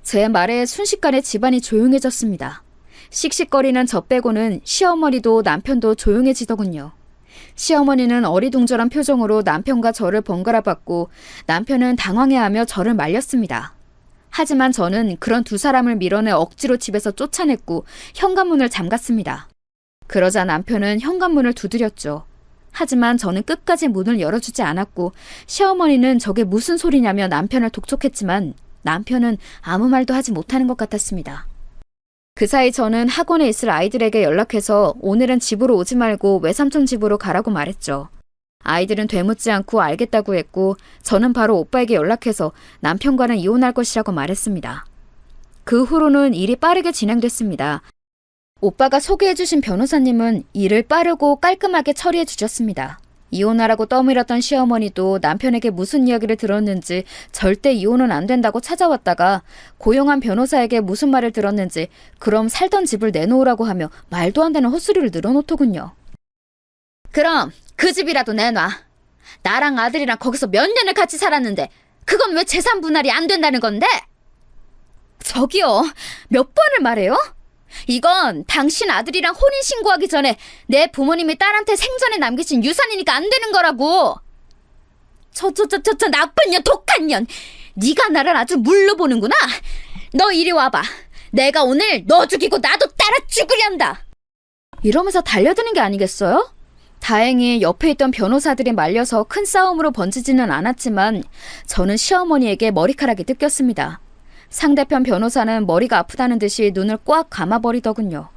제 말에 순식간에 집안이 조용해졌습니다. 씩씩거리는 저 빼고는 시어머니도 남편도 조용해지더군요. 시어머니는 어리둥절한 표정으로 남편과 저를 번갈아 봤고 남편은 당황해하며 저를 말렸습니다. 하지만 저는 그런 두 사람을 밀어내 억지로 집에서 쫓아냈고 현관문을 잠갔습니다. 그러자 남편은 현관문을 두드렸죠. 하지만 저는 끝까지 문을 열어주지 않았고 시어머니는 저게 무슨 소리냐며 남편을 독촉했지만 남편은 아무 말도 하지 못하는 것 같았습니다. 그 사이 저는 학원에 있을 아이들에게 연락해서 오늘은 집으로 오지 말고 외삼촌 집으로 가라고 말했죠. 아이들은 되묻지 않고 알겠다고 했고 저는 바로 오빠에게 연락해서 남편과는 이혼할 것이라고 말했습니다. 그 후로는 일이 빠르게 진행됐습니다. 오빠가 소개해주신 변호사님은 일을 빠르고 깔끔하게 처리해 주셨습니다. 이혼하라고 떠밀었던 시어머니도 남편에게 무슨 이야기를 들었는지 절대 이혼은 안 된다고 찾아왔다가 고용한 변호사에게 무슨 말을 들었는지 그럼 살던 집을 내놓으라고 하며 말도 안 되는 헛소리를 늘어놓더군요. 그럼 그 집이라도 내놔. 나랑 아들이랑 거기서 몇 년을 같이 살았는데 그건 왜 재산 분할이 안 된다는 건데? 저기요, 몇 번을 말해요? 이건 당신 아들이랑 혼인신고하기 전에 내 부모님이 딸한테 생전에 남기신 유산이니까 안 되는 거라고. 저 나쁜 년, 독한 년. 네가 나를 아주 물로 보는구나. 너 이리 와봐. 내가 오늘 너 죽이고 나도 따라 죽으련다. 이러면서 달려드는 게 아니겠어요? 다행히 옆에 있던 변호사들이 말려서 큰 싸움으로 번지지는 않았지만 저는 시어머니에게 머리카락이 뜯겼습니다. 상대편 변호사는 머리가 아프다는 듯이 눈을 꽉 감아버리더군요.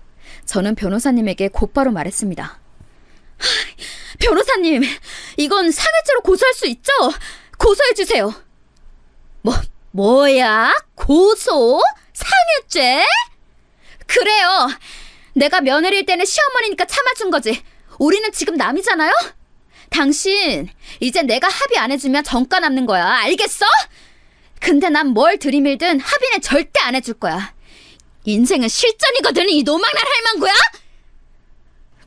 저는 변호사님에게 곧바로 말했습니다. 변호사님, 이건 상해죄로 고소할 수 있죠? 고소해주세요. 뭐야? 고소? 상해죄? 그래요. 내가 며느리일 때는 시어머니니까 참아준 거지. 우리는 지금 남이잖아요? 당신, 이제 내가 합의 안 해주면 정가 남는 거야. 알겠어? 근데 난 뭘 들이밀든 합의는 절대 안 해줄 거야. 인생은 실전이거든, 이 노망날 할망구야!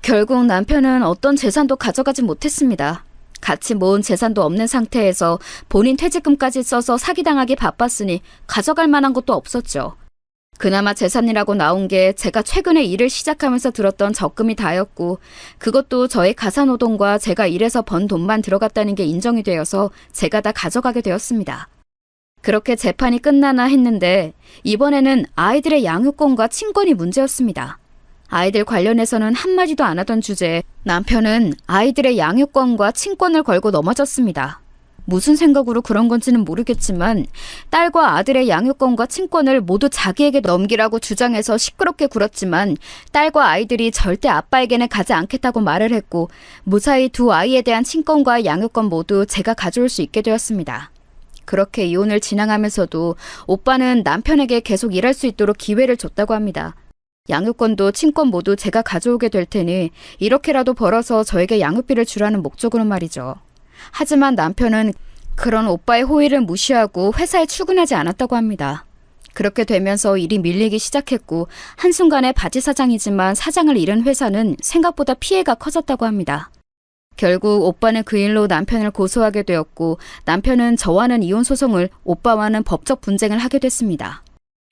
결국 남편은 어떤 재산도 가져가지 못했습니다. 같이 모은 재산도 없는 상태에서 본인 퇴직금까지 써서 사기당하기 바빴으니 가져갈 만한 것도 없었죠. 그나마 재산이라고 나온 게 제가 최근에 일을 시작하면서 들었던 적금이 다였고 그것도 저의 가사노동과 제가 일해서 번 돈만 들어갔다는 게 인정이 되어서 제가 다 가져가게 되었습니다. 그렇게 재판이 끝나나 했는데 이번에는 아이들의 양육권과 친권이 문제였습니다. 아이들 관련해서는 한마디도 안 하던 주제에 남편은 아이들의 양육권과 친권을 걸고 넘어졌습니다. 무슨 생각으로 그런 건지는 모르겠지만 딸과 아들의 양육권과 친권을 모두 자기에게 넘기라고 주장해서 시끄럽게 굴었지만 딸과 아이들이 절대 아빠에게는 가지 않겠다고 말을 했고 무사히 두 아이에 대한 친권과 양육권 모두 제가 가져올 수 있게 되었습니다. 그렇게 이혼을 진행하면서도 오빠는 남편에게 계속 일할 수 있도록 기회를 줬다고 합니다. 양육권도 친권 모두 제가 가져오게 될 테니 이렇게라도 벌어서 저에게 양육비를 주라는 목적으로 말이죠. 하지만 남편은 그런 오빠의 호의를 무시하고 회사에 출근하지 않았다고 합니다. 그렇게 되면서 일이 밀리기 시작했고 한순간에 바지 사장이지만 사장을 잃은 회사는 생각보다 피해가 커졌다고 합니다. 결국 오빠는 그 일로 남편을 고소하게 되었고 남편은 저와는 이혼 소송을 오빠와는 법적 분쟁을 하게 됐습니다.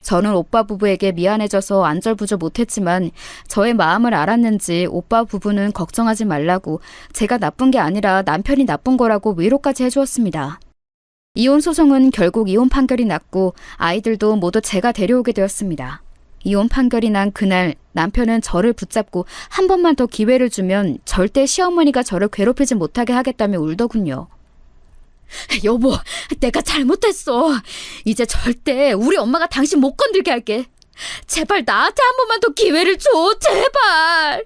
저는 오빠 부부에게 미안해져서 안절부절 못했지만 저의 마음을 알았는지 오빠 부부는 걱정하지 말라고 제가 나쁜 게 아니라 남편이 나쁜 거라고 위로까지 해주었습니다. 이혼 소송은 결국 이혼 판결이 났고 아이들도 모두 제가 데려오게 되었습니다. 이혼 판결이 난 그날 남편은 저를 붙잡고 한 번만 더 기회를 주면 절대 시어머니가 저를 괴롭히지 못하게 하겠다며 울더군요. 여보, 내가 잘못했어. 이제 절대 우리 엄마가 당신 못 건들게 할게. 제발 나한테 한 번만 더 기회를 줘, 제발.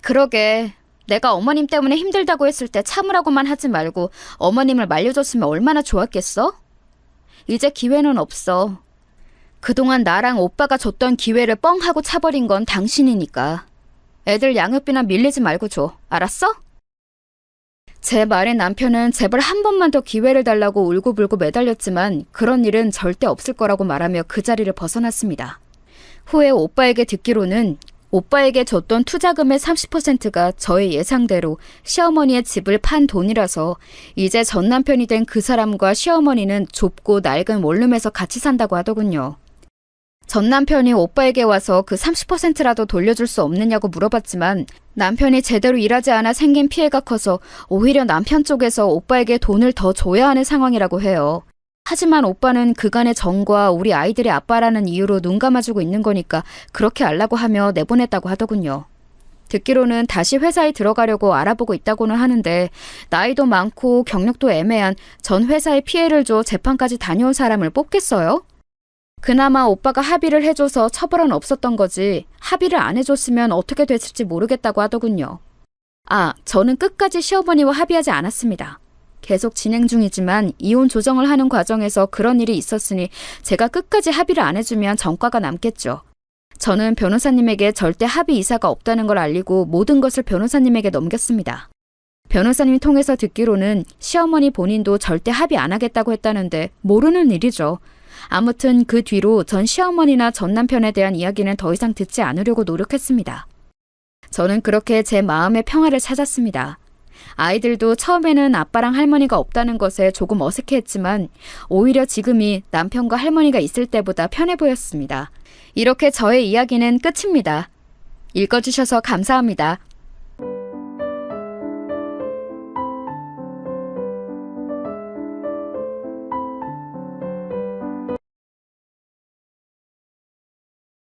그러게, 내가 어머님 때문에 힘들다고 했을 때 참으라고만 하지 말고 어머님을 말려줬으면 얼마나 좋았겠어? 이제 기회는 없어. 그동안 나랑 오빠가 줬던 기회를 뻥 하고 차버린 건 당신이니까. 애들 양육비나 밀리지 말고 줘. 알았어? 제 말에 남편은 제발 한 번만 더 기회를 달라고 울고불고 매달렸지만 그런 일은 절대 없을 거라고 말하며 그 자리를 벗어났습니다. 후에 오빠에게 듣기로는 오빠에게 줬던 투자금의 30%가 저의 예상대로 시어머니의 집을 판 돈이라서 이제 전 남편이 된 그 사람과 시어머니는 좁고 낡은 원룸에서 같이 산다고 하더군요. 전 남편이 오빠에게 와서 그 30%라도 돌려줄 수 없느냐고 물어봤지만 남편이 제대로 일하지 않아 생긴 피해가 커서 오히려 남편 쪽에서 오빠에게 돈을 더 줘야 하는 상황이라고 해요. 하지만 오빠는 그간의 정과 우리 아이들의 아빠라는 이유로 눈 감아주고 있는 거니까 그렇게 알라고 하며 내보냈다고 하더군요. 듣기로는 다시 회사에 들어가려고 알아보고 있다고는 하는데 나이도 많고 경력도 애매한 전 회사에 피해를 줘 재판까지 다녀온 사람을 뽑겠어요? 그나마 오빠가 합의를 해줘서 처벌은 없었던 거지 합의를 안 해줬으면 어떻게 됐을지 모르겠다고 하더군요. 저는 끝까지 시어머니와 합의하지 않았습니다. 계속 진행 중이지만 이혼 조정을 하는 과정에서 그런 일이 있었으니 제가 끝까지 합의를 안 해주면 전과가 남겠죠. 저는 변호사님에게 절대 합의 이사가 없다는 걸 알리고 모든 것을 변호사님에게 넘겼습니다. 변호사님 통해서 듣기로는 시어머니 본인도 절대 합의 안 하겠다고 했다는데 모르는 일이죠. 아무튼 그 뒤로 전 시어머니나 전 남편에 대한 이야기는 더 이상 듣지 않으려고 노력했습니다. 저는 그렇게 제 마음의 평화를 찾았습니다. 아이들도 처음에는 아빠랑 할머니가 없다는 것에 조금 어색해했지만 오히려 지금이 남편과 할머니가 있을 때보다 편해 보였습니다. 이렇게 저의 이야기는 끝입니다. 읽어주셔서 감사합니다.